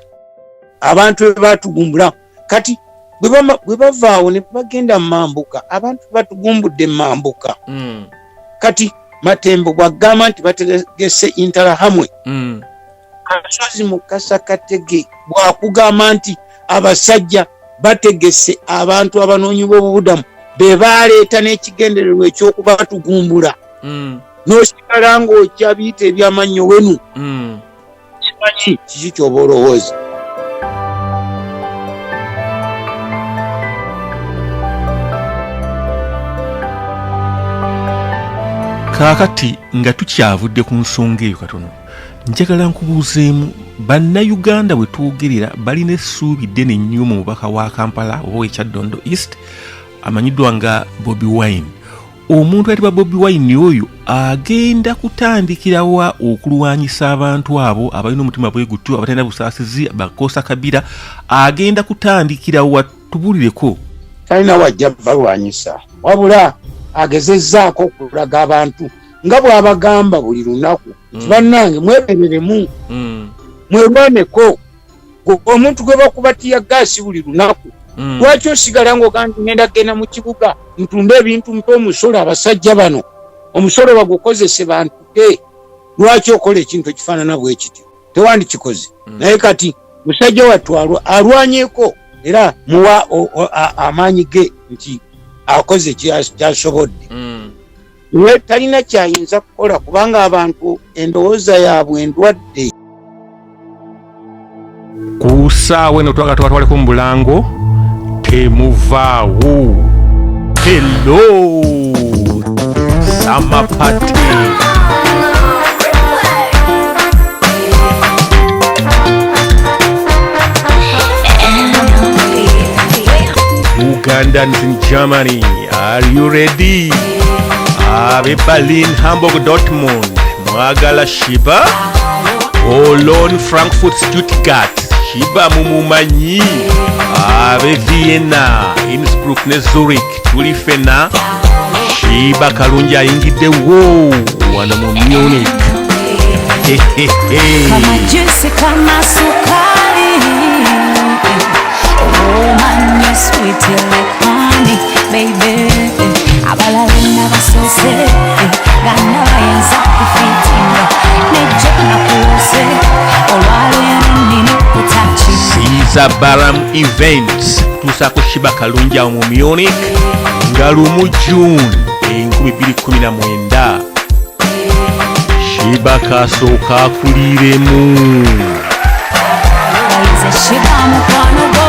[SPEAKER 4] abantu bebaatugumbula kati bwe bavaawo ne bagenda mu mambuka abantu batugumbudde mu mambuka kati Matembo bwagamba nti bategese interahamwe abasozi mu Kasakatege bwakugamba nti abasajja bategese abantu abanoonyi b'obubudamu be baaleeta n'ekigendererwa eky'okubatugumbula n'osigala ng'okyabiyita ebyamannyo wenu kimanyi kiki ky'oba olowooza.
[SPEAKER 3] Kaakati nga tukyavudde ku nsonga eyo katono njagala nkubuuzeemu bannauganda bwe twogerera balina essuubi ddene nnyo mu mubaka wa Kampala oba ow'ekyaddondo East amanyiddwa nga Bobi Wine. Omuntu ayitibwa Bobi Wine oyo agenda kutandikirawa okulwanyisa abantu abo abalina omutima bwegutyo abatalina busaasizi bakosa kabira agenda kutandikirawa tubuulireko.
[SPEAKER 4] Talina wajja balwanyisa wabula agezezzaako okulaga abantu nga bw'abagamba buli lunaku nti bannange mwebereremu mwerwaneko. Omuntu gwe bakubatiya gaasi buli lunaku lwaki osigala ng'ogamba ngenda genda mu kibuga ntunde ebintu mpe omusolo abasajja bano omusolo bagukozese bantu te. Lwaki okola ekintu ekifaanana bwe kityo? Tewandikikoze naye kati musajja wattu alwanyeko era muwa amaanyi ge nti akoze kyasobodde. Naye talina kyayinza kukola kubanga abantu endowooza yaabwe endwadde.
[SPEAKER 3] Ku ssaawa eno twatwaleko mu Bulango temuvaawo. Hello Samapati Ugandans in Germany, are you ready? Berlin, Hamburg, Dortmund, Mwagala, Shiba, Cologne, Frankfurt, Stuttgart, Shiba mumumanyi. Vienna, Innsbruck ne Zurich, tulifena. Shiba kalungi ayingiddewo wano mu Munich.
[SPEAKER 5] Kama juice kama sukari. Oh man, you're sweet like honey, baby. Abalalina basose, gana bayenza kufitinga. Nejo na kulose, olwala
[SPEAKER 3] Sizabaram Events tusaako Shiba Kalungi awo mu Munich nga lumu June 2019 Shiba kasooka akuliremu
[SPEAKER 5] Shiba mukwano gwo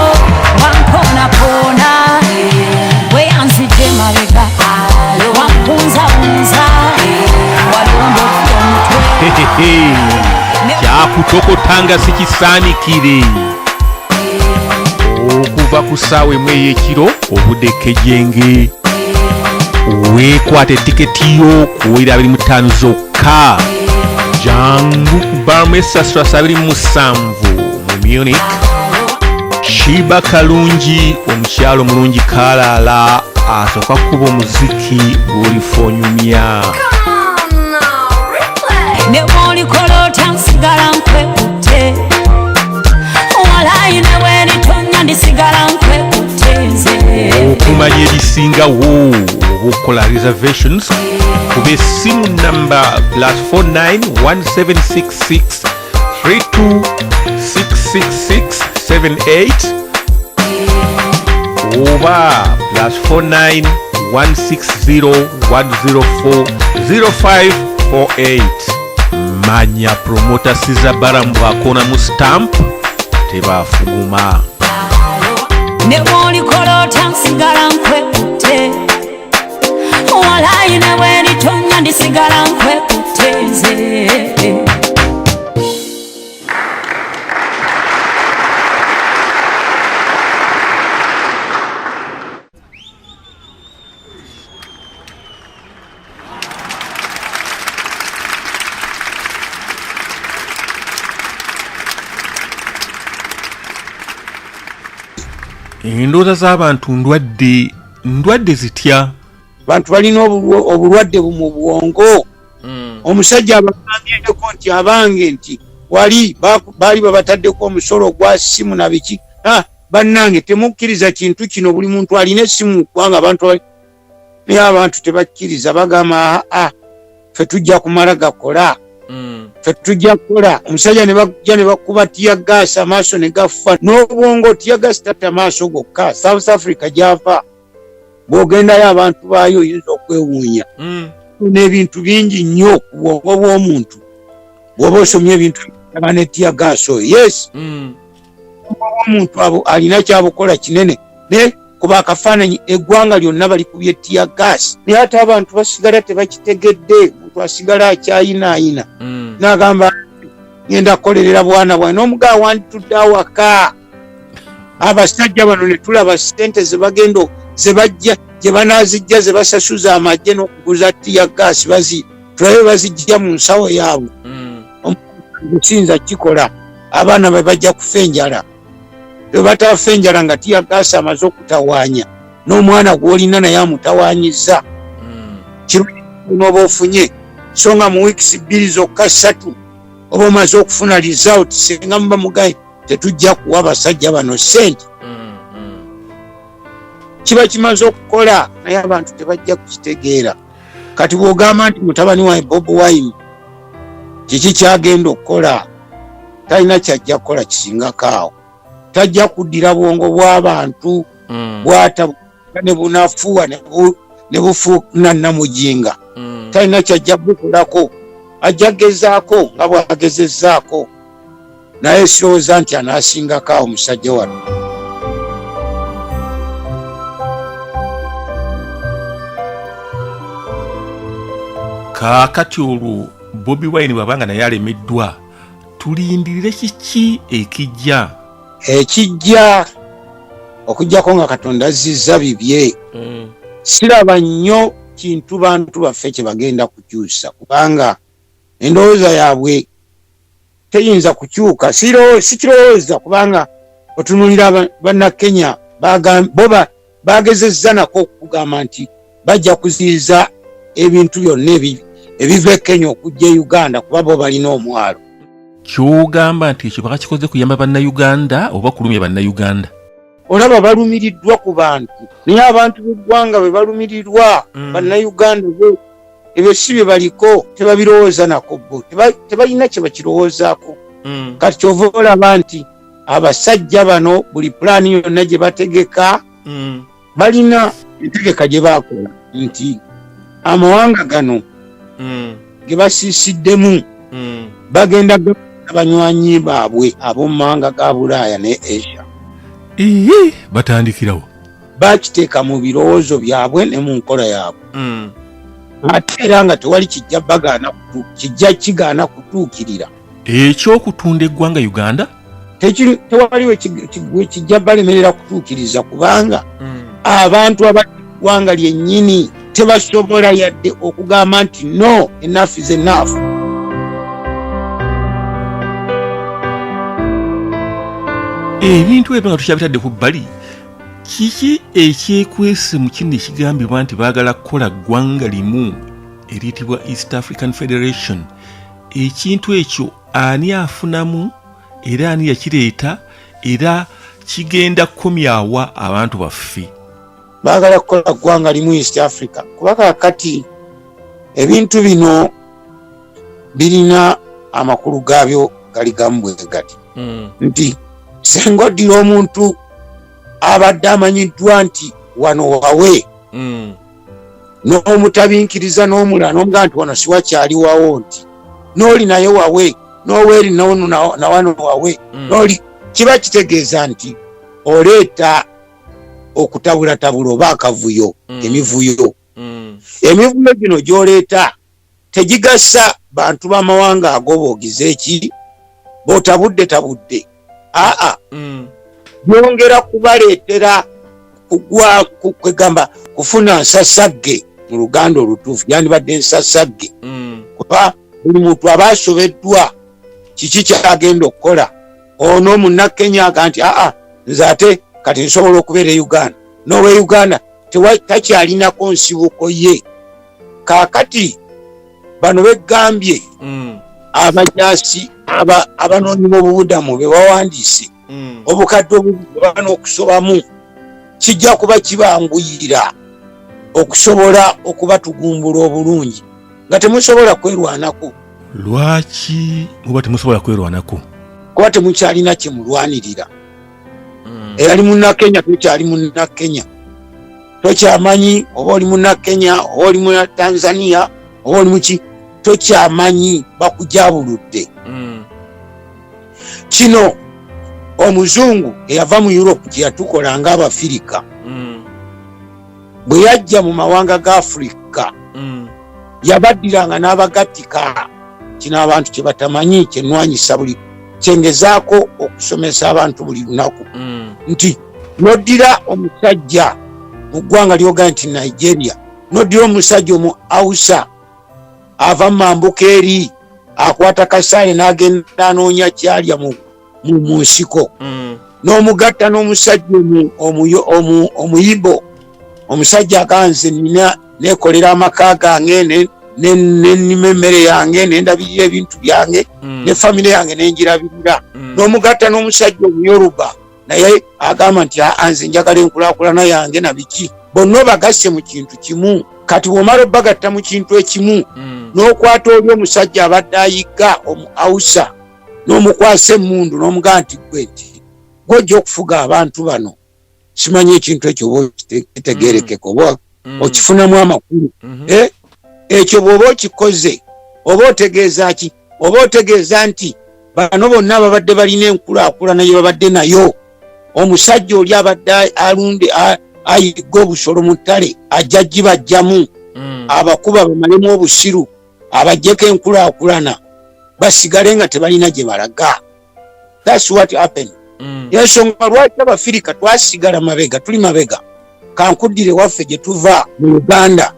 [SPEAKER 5] wankoonapona weyanzidde mabega wampunzabunza walomba omutwe
[SPEAKER 3] kyakutokotanga sikisaanikire okuva ku ssaawa emu ey'ekiro obudde kejenge weekwata etiketi yo kuwera 25 zokka jangu ku Barmesa Street 27 mu Munich. Shiba Kalungi omukyalo omulungi kaalaala asooka kuba omuziki gw'olifonyumya
[SPEAKER 5] ne bw'olikola otya nsigala nkwekutte walayi ne bw'eritonya ndisigala nkwekutte nze
[SPEAKER 3] okumanya ebisingawo oba okukola reservations kuba essimu namba +49 1766 32 oba +49 160 104 0548 manya promota Sizabaram bw'akoona mu stamp tebaafuguma
[SPEAKER 5] ne bw'olikola otya nsigala nkwekutte walayi ne bw'eritonya ndisigala nkwekutte nze
[SPEAKER 3] endowooza z'abantu ndwadde zitya
[SPEAKER 4] abantu balina obulwadde mu bwongo omusajja abagambyeko nti abange nti wali baali babataddeko omusolo gwa ssimu na biki bannange temukkiriza kintu kino buli muntu alina essimu kubanga abantu naye abantu tebakkiriza bagamba ffe tujja kumala gakola ffe tujja kukola omusajja ne bajja ne bakuba tiyagaasi amaaso ne gafa n'obwongo tiyagaasi tatta amaaso gokka South Africa gyava bw'ogendayo abantu baayo oyinza okwewuunya n'ebintu bingi nnyo ku bwongo bw'omuntu bw'oba osomye ebintu aba ne tiyagaasi oyo yes omuntu abo alina kyabukola kinene ne kuba akafaananyi eggwanga lyonna balikubye tiyagaasi naye ate abantu basigala tebakitegedde omuntu asigala akyayinaayina n'agamba ngenda kukolerera bwana bwange n'omugaa wanditudde awaka abasajja bano ne tulaba ssente zebagenda zebajja gye banaazijja ze basasuza amagye n'okuguza tiyagaasi tulabe bazijja mu nsawo yaabwe omusinza kikola abaana be bajja kufa enjala batafa enjala nga tiyagaasi amaze okutawaanya n'omwana gw'olina naye amutawaanyiza kirungi n'oba ofunye so nga mu wiikisi 2 zokka 3 oba omaze okufuna result singa muba mugaye tetujja kuwa abasajja bano ssente kiba kimaze okukola naye abantu tebajja kukitegeera kati bw'ogamba nti mutabani wa Bob Wine kiki kyagenda okukola talina kyajja kukola kisingako awo tajja kuddira bwongo bw'abantu bwata ne bunafuwa ne bufuuna namujinga talina kyajja bukolako ajja gezaako nga bwagezezzaako naye sirowooza nti anaasingako awo musajja wano
[SPEAKER 3] kaakati olwo Bobi Wine bw'abanga naye alemeddwa tulindirire kiki ekijja okujjako nga Katonda azzizza bibye siraba nnyo kintu bantu baffe kye bagenda kukyusa kubanga endowooza yaabwe teyinza kukyuka sikirowooza kubanga otunulira bannakenya bo bagezezza nako okugamba nti bajja kuziyiza ebintu byonna ebiva e Kenya okujja e Uganda kuba bo balina omwalo kyogamba nti ekyo bakakikoze kuyamba bannayuganda oba kulumya bannayuganda olaba balumiriddwa ku bantu naye abantu b'eggwanga bwe balumirirwa bannayuganda ebyo si bye baliko tebabirowooza nako bo tebalina kye bakirowoozaako kati kyova olaba nti
[SPEAKER 4] abasajja bano buli pulaani yonna gye bategeka balina entegeka gye baakola nti amawanga gano ge basiisiddemu bagenda abanywanyi baabwe ab'omu mawanga ga Bulaaya ne Asia.
[SPEAKER 3] Batandikirawo
[SPEAKER 4] bakiteeka mu birowoozo byabwe ne mu nkola yaabwe. Ate era nga tewali kijja kigaana kutuukirira.
[SPEAKER 3] Ekyokutunda eggwanga Uganda
[SPEAKER 4] tewali we kijja balemerera kutuukiriza kubanga abantu abaggwanga lyennyini tebasobola yadde okugamba nti no, enough is enough.
[SPEAKER 3] Ebintu ebyo nga tukyabitadde ku bbali, kiki ekyekwese mu kino ekigambibwa nti baagala kukola ggwanga limu eriyitibwa East African Federation? Ekintu ekyo ani afunamu era ani yakireeta era kigenda kukomyawa abantu baffe?
[SPEAKER 4] Baagala kukola ggwanga limu East Africa kuba kakati ebintu bino birina amakulu gaabyo gali gamu bwe gati nti senga oddira omuntu abadde amanyiddwa nti wano wawe n'omutabinkiriza n'omulala n'omugaa nti wano siwakyaliwawo nti n'oli naye wawe n'oweeri na wano wawe n'oli kiba kitegeeza nti oleeta okutabulatabula oba akavuyo emivuyo gino gy'oleeta tegigasa bantu b'amawanga ago boogize eki bootabudde byongera kubaleetera kugwa kwegamba kufuna nsasagge mu Luganda olutuufu yandibadde nsasagge kuba buli muntu aba asobeddwa kiki kyagenda okukola. Ono munnakenya aga nti nze ate kati nsobola okubeera e Uganda n'owe Uganda takyalinako nsibuko ye. Kaakati bano begambye abajaasi abanoonyi b'obubudamu be bawandiise obukadde obubba n'okusobamu kijja kuba kibanguyira okusobola okubatugumbula obulungi nga temusobola kwerwanako.
[SPEAKER 3] Lwaki muba temusobola kwerwanako?
[SPEAKER 4] Kuba temukyalina kyemulwanirira. Eyali munnakenya tokyali munnakenya, tokyamanyi oba oli munnakenya oba oli mu Tanzania oba oli muki, tokyamanyi bakujabuludde. Kino omuzungu eyava mu Europe gye yatukola ng'Abafirika bwe yajja mu mawanga ga Afrika yabaddiranga n'abagattika. Kino abantu kye batamanyi kyenwanyisa buli kyengezaako okusomesa abantu buli lunaku nti noddira omusajja mu ggwanga ly'ogamba nti Nigeria, noddira omusajja omu Hausa ava mu mambuka eri akwata kasaale n'agenda anoonya kyalya mu nsiko n'omugatta n'omusajja omuyibo, omusajja aganze nina nekolera amaka gange nennima emmere yange nendabirira ebintu byange ne famire yange nenjirabirira, n'omugatta n'omusajja omuyoruba naye agamba nti nze njagala enkulaakulana yange na biki, bonna bagasse mu kintu kimu. Kati bw'omala obbagatta mu kintu ekimu n'okwata oli omusajja abadde ayigga omu Hausa n'omukwasa emmundu n'omugamba nti gwe nti gw'ojja okufuga abantu bano, simanyi ekintu ekyo oba okitegeerekeko oba okifunamu amakulu. Ekyo bw'oba okikoze oba otegeeza ki? Oba otegeeza nti bano bonna babadde balina enkulaakulana gye babadde nayo. Omusajja oli abadde alunde ayigga obusolo mu ttale ajja gibajjamu abakuba bamalemu obusiru abajjeko enkulaakulana basigale nga tebalina gye balaga. That's what happened. Yensonga lwaki Abafirika twasigala mabega, tuli mabega. Kankuddire waffe gye tuva mu Uganda.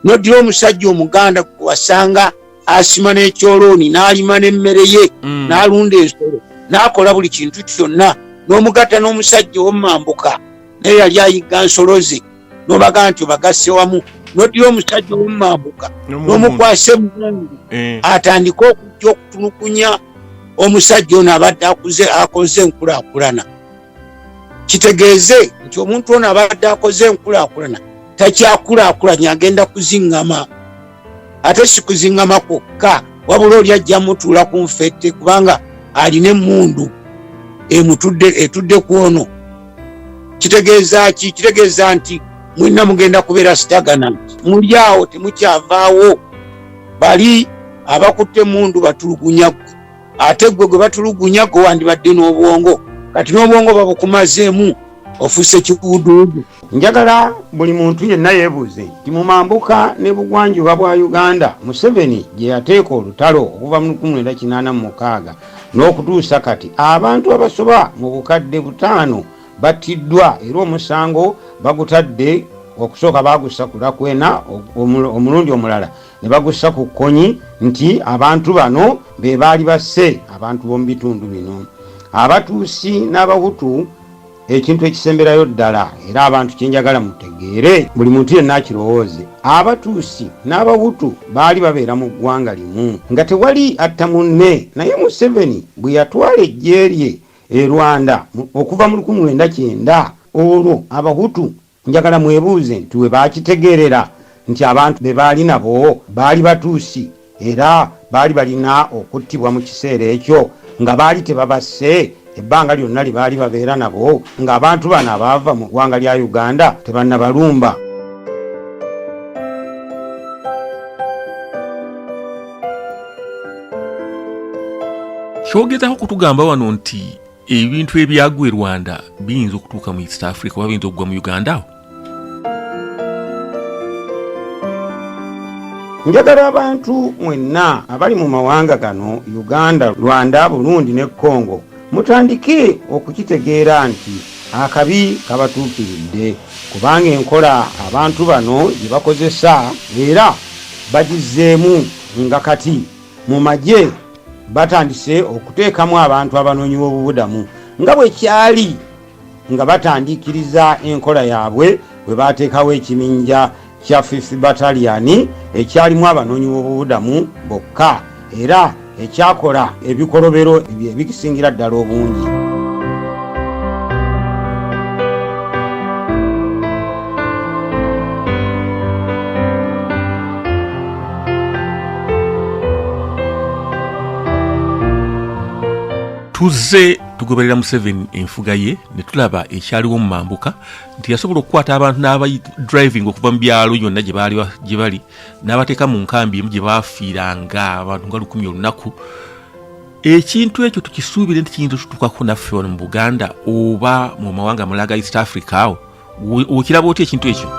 [SPEAKER 4] Noddira omusajja Omuganda wasanga asima n'ekyolooni n'alima n'emmere ye n'alunda ensolo n'akola buli kintu kyonna, n'omugatta n'omusajja ow'omumambuka naye yali ayigga nsolo ze n'obaga nti obagasse wamu. Noddira omusajja ow'omumambuka n'omukwasa emmundu atandika okujja okutulukunya omusajja ono abadde akoze enkulaakulana. Kitegeeze nti omuntu ono abadde akoze enkulaakulana takyakulaakulanya, agenda kuziŋŋama. Ate si kuziŋŋama kwokka, wabula oli ajja mutuula ku nfette kubanga alina emmundu etudde ku ono kitegeeza ki? Kitegeeza nti mwenna mugenda kubeera stagnant, muli awo temukyavaawo. Bali abakutte mundu batulugunya, ate gwe gwe batulugunya gwe wandibadde n'obwongo, kati n'obwongo babukumazeemu ofuuse kikuuduudu. Njagala buli muntu yenna yeebuuze nti mu mambuka ne bugwanjuba bwa Uganda Museveni gye yateeka olutalo okuva mu 1986 n'okutuusa kati abantu abasoba mu bukadde 5 battiddwa era omusango bagutadde okusooka bagussa ku Lakwena, omulundi omulala ne bagussa ku Kkonyi nti abantu bano be baali basse abantu b'omu bitundu bino. Abatuusi n'Abahutu ekintu ekisemberayo ddala era abantu kyenjagala mutegeere buli muntu yenna akirowooze, Abatuusi n'Abahutu baali babeera mu ggwanga limu nga tewali atta munne, naye Museveni bwe yatwala eggye lye e Rwanda okuva mu 1990 olwo Abahutu njagala mwebuuze nti we bakitegeerera nti abantu be baali nabo baali Batuusi era baali balina okuttibwa mu kiseera ekyo nga baali tebabasse ebbanga lyonna lye baali babeera nabo ng'abantu bano abaava mu ggwanga lya Uganda tebannabalumba.
[SPEAKER 3] Kyogezaako kutugamba wano nti ebintu ebyagwa e Rwanda biyinza okutuuka mu East Africa oba biyinza okugwa mu Uganda awo?
[SPEAKER 4] Njagala abantu mwenna abali mu mawanga gano Uganda, Rwanda, Burundi ne Congo mutandike okukitegeera nti akabi kabatuukiridde, kubanga enkola abantu bano gye bakozesa era bagizzeemu nga kati mu magye batandise okuteekamu abantu abanoonyi b'obubudamu nga bwe kyali nga batandikiriza enkola yaabwe bwe bateekawo ekiminja kya 5th Battalion ekyalimu abanoonyi b'obubudamu bokka era ekyakola ebikolobero ebikisingira ddala obungi.
[SPEAKER 3] Tuzze tugoberera Museveni enfuga ye ne tulaba ekyaliwo mu mambuka nti yasobola okukwata abantu n'abadriving okuva mu byalo yonna gye bali n'abateeka mu nkambi emu gye baafiiranga abantu nga 100 olunaku. Ekintu ekyo tukisuubire nti kiyinza okutuukako naffe wano mu Buganda oba mu mawanga mulaga East Africa awo, okiraba otya ekintu ekyo?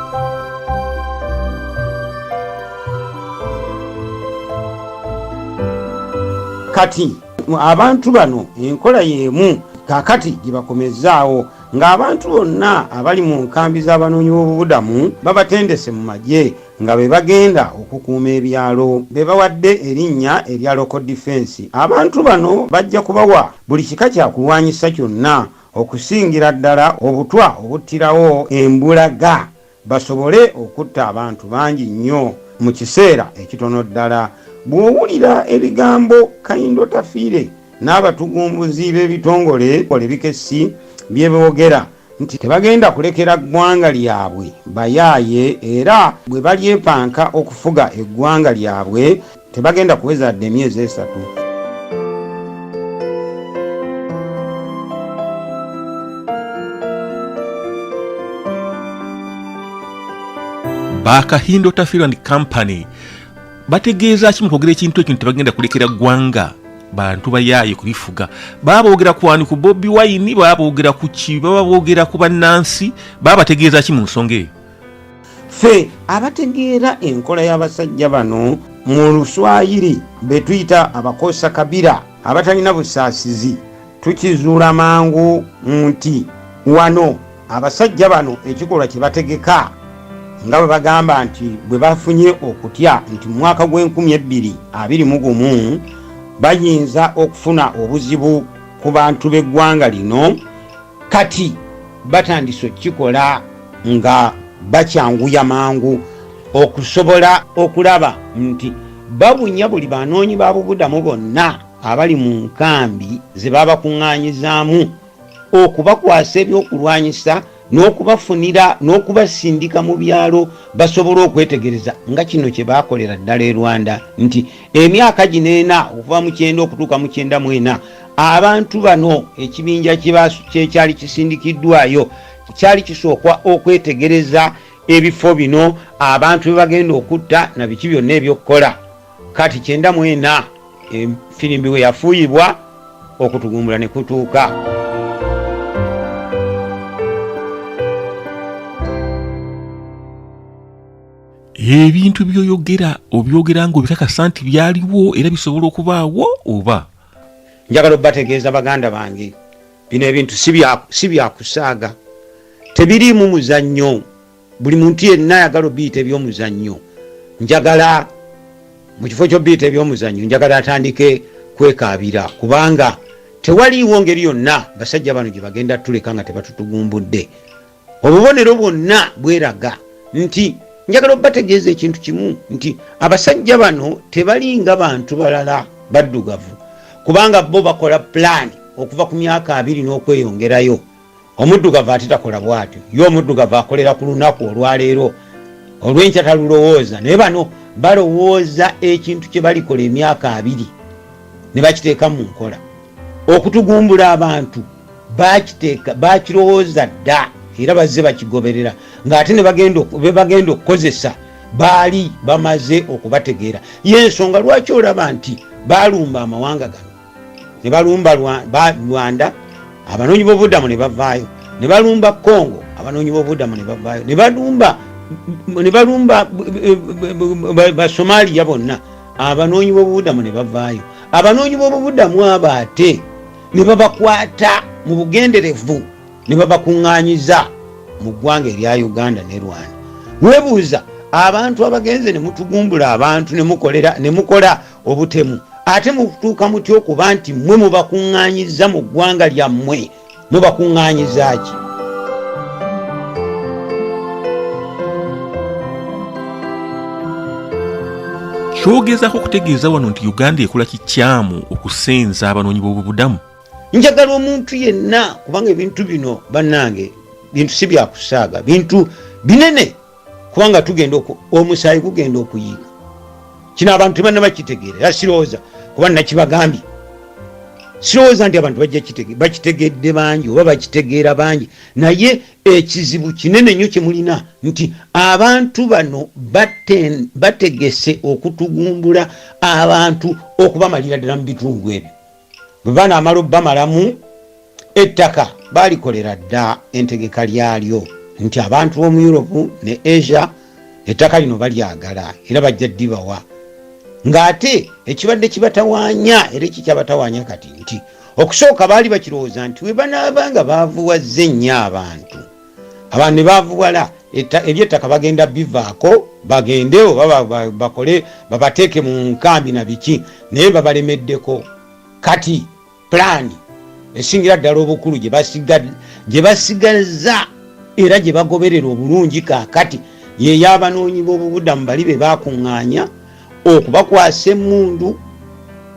[SPEAKER 4] Kati abantu bano enkola y'emu kakati gibakomezaawo ng'abantu bonna abali mu nkambi z'abanoonyi b'obubudamu babatendese mu magye nga be bagenda okukuuma ebyalo, be bawadde erinnya erya local defense. Abantu bano bajja kubawa buli kika kya kulwanyisa kyonna okusingira ddala obutwa obuttirawo embulaga, basobole okutta abantu bangi nnyo mu kiseera ekitono ddala. Bw'owulira ebigambo kayindo tafiire n'abatugumbuzi b'ebitongole ebikessi bye boogera nti tebagenda kulekera ggwanga lyabwe bayaaye era bwe balyepanka okufuga eggwanga lyabwe tebagenda kuweza dde emyezi 3.
[SPEAKER 3] Bakahindo Tafiirwa and Company bategeeza ki mu kwogera ekintu ekyo nti tebagenda kulekera ggwanga bantu bayaaye kulifuga? Baba boogera kwani ku Bobi Wine, baba boogera ku ki, baba boogera ku bannansi, baba bategeeza ki mu nsonga eyo?
[SPEAKER 4] Ffe abategeera enkola y'abasajja bano mu Luswayiri be tuyita abakoosa kabira abatalina busaasizi, tukizuula mangu nti wano abasajja bano ekikolwa kye bategeka nga bwe bagamba nti bwe bafunye okutya nti mu mwaka gw'2021 bayinza okufuna obuzibu ku bantu b'eggwanga lino, kati batandise okukikola nga bakyanguya mangu okusobola okulaba nti babunya buli banoonyi b'obubudamu bonna abali mu nkambi ze babakuŋŋaanyizaamu okubakwasa ebyokulwanyisa n'okubafunira n'okubasindika mu byalo basobole okwetegereza nga kino kye baakolera ddala e Rwanda nti emyaka gino ena okuva mu 9 okutuuka mu 94 abantu bano ekibinja kyali kisindikiddwayo kyali kisookwa okwetegereza ebifo bino abantu bebagenda okutta na biki byonna ebyokukola. Kati 94 efirimbi we yafuuyibwa okutugumbula ne kutuuka.
[SPEAKER 3] Ebintu byoyogera obyogera ng'obikakasa nti byaliwo era bisobola okubaawo oba?
[SPEAKER 4] Njagala obbategeeza baganda bange bino ebintu si byakusaaga, tebiriimu muzannyo. Buli muntu yenna ayagala obiyita ebyomuzannyo. Njagala mu kifo ky'obiyita ebyomuzannyo njagala atandike kwekaabira, kubanga tewaliiwo ngeri yonna basajja bano gye bagenda tuleka nga tebatutugumbudde. Obubonero bwonna bweraga nti njagala obbategeeza ekintu kimu nti abasajja bano tebalinga bantu balala baddugavu, kubanga bo bakola pulaani okuva ku myaka 2 n'okweyongerayo. Omuddugavu ate takola bwatyo, ye omuddugavu akolera ku lunaku olwaleero, olw'enkya talulowooza. Naye bano balowooza ekintu kye balikola emyaka 2 ne bakiteeka mu nkola. Okutugumbula abantu bakirowooza dda era bazze bakigoberera, ng'ate ne bagenda okukozesa baali bamaze okubategeera. Y'ensonga lwaki olaba nti balumba amawanga gano, ne balumba Rwanda, abanoonyi b'obuddamu ne bavaayo, ne balumba Congo, abanoonyi b'obuddamu ne bavaayo, ne balumba Basomalia bonna, abanoonyi b'obuddamu ne bavaayo. Abanoonyi b'obuddamu abo ate ne babakwata mu bugenderevu ne babakuŋŋaanyiza mu ggwanga erya Uganda ne Rwanda. Weebuuza, abantu abagenze ne mutugumbula abantu ne mukola obutemu, ate mutuuka mutya okuba nti mmwe mubakuŋŋaanyiza mu ggwanga lyammwe, mubakuŋŋaanyiza ki?
[SPEAKER 3] Kyogezako okutegeeza wano nti Uganda ekola kikyamu okusenza abanoonyi b'obubuddamu?
[SPEAKER 4] Njagala omuntu yenna, kubanga ebintu bino bannange bintu si byakusaaga, bintu binene, kubanga tugenda omusaayi gugenda okuyiga. Kino abantu tebanna bakitegeera, era sirowooza kuba nakibagambye, sirowooza nti abantu bakitegedde bangi oba bakitegeera bangi, naye ekizibu kinene nnyo kye mulina nti abantu bano bategese okutugumbula abantu okubamalira ddala mu bitundu ebyo. Bwe banaamala obbamalamu ettaka baalikolera dda entegeka lyalyo nti abantu b'omu Europe ne Asia ettaka lino balyagala era bajja ddibawa. Ng'ate ekibadde kibatawaanya era ekikyabatawaanya kati nti okusooka baali bakirowooza nti we banaabanga baavuwazza ennyo abantu ne baavuwala ebyettaka bagenda bivaako bagende oba bakole babateeke mu nkambi na biki, naye babalemeddeko. Kati pulaani esingira ddala obukulu gye basigaza era gye bagoberera obulungi kaakati yeey'abanoonyi b'obubuddamu bali be baakuŋŋaanya okubakwasa emmundu.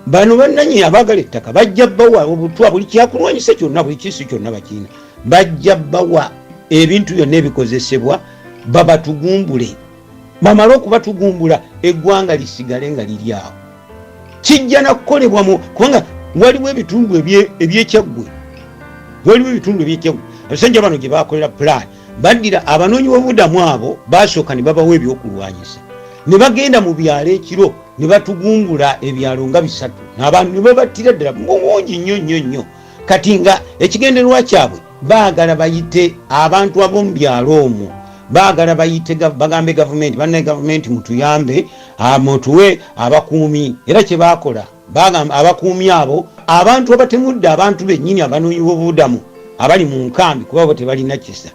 [SPEAKER 4] Bano bannannyini abaagala ettaka bajja bawa obutwa, buli kyakulwanyisa kyonna, buli kinsi kyonna bakiina, bajja bawa ebintu byonna ebikozesebwa babatugumbule. Bamale okubatugumbula eggwanga lisigale nga liri awo. Kijja nakukolebwa kubanga waliwo ebitundu ebyekyaggwe, waliwo ebitundu ebyekyaggwe. Abasajja bano gye baakolera pulaani, baddira abanoonyi b'obuddamu abo baasooka ne babawa ebyokulwanyisa, ne bagenda mu byalo ekiro ne batugumbula ebyalo nga 3, n'abantu ne babattira ddala mungi nnyo. Kati nga ekigendererwa kyabwe baagala bayite abantu ab'omu byalo omwo, baagala bayite bagambe gavumenti, bannaye gavumenti mutuyambe, mutuwe abakuumi. Era kye baakola bagamba abakuumi abo abantu abatemudde abantu bennyini abanoonyi b'obuddamu abali mu nkambi kuba bo tebalina kisa,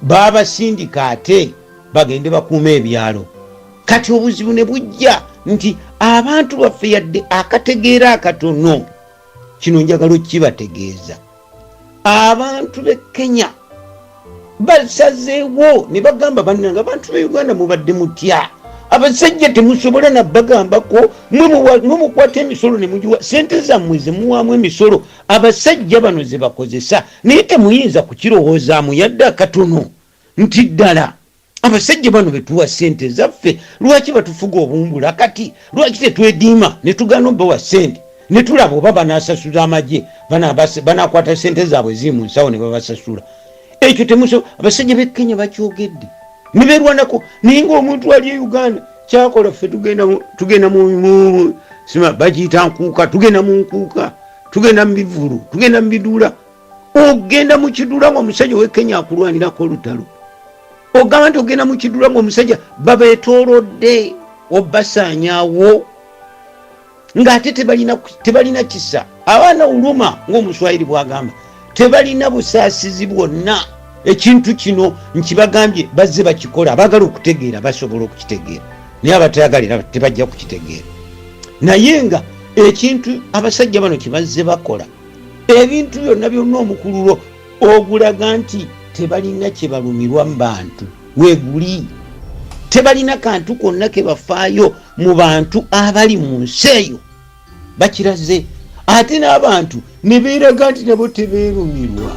[SPEAKER 4] baabasindika ate bagende bakuuma ebyalo. Kati obuzibu ne bujja nti abantu baffe yadde akategeera akatono, kino njagala okibategeeza, abantu b'e Kenya basazeewo ne bagamba bannange abantu b'e Uganda mubadde mutya
[SPEAKER 6] abasajja temusobola nabbagambako mwemukwata emisolo nemugiwa sente zammwe zemuwaamu emisolo abasajja bano ze bakozesa naye temuyinza kukirowoozaamu yadde akatono nti ddala abasajja bano betuwa sente zaffe lwaki batufuga obumbula kati lwaki tetwediima netugana obawa sente netulaba oba banasasula amagye banakwata sente zaabwe ziri mu nsawo ne babasasula ekyo temuso abasajja b'e Kenya bakyogedde niberwanako naye ngaomuntu ali e Uganda kyakola ffe tugenda mu sima bagiyita nkuuka tugenda mu nkuuka tugenda mu bivulu tugenda mu biduula ogenda mu kiduula ng'omusajja w'e Kenya akulwanirako olutalo ogamba nti ogenda mu kiduula ng'omusajja babeetoolodde obasanyaawo ng'ate tebalina kisa abaana uluma ng'omuswayiri bwagamba tebalina busaasizi bwonna ekintu kino nkibagambye bazze bakikola abagala okutegeera basobola okukitegeera naye abatayagalira tebajja kukitegeera naye nga ekintu abasajja bano kibazze bakola ebintu byonna byonna omukululo ogulaga nti tebalina kyebalumirwa mu bantu weeguli tebalina kantu konna kebafaayo mu bantu abali mu nsi eyo bakiraze ate n'abantu ne beeraga nti nabo tebeerumirwa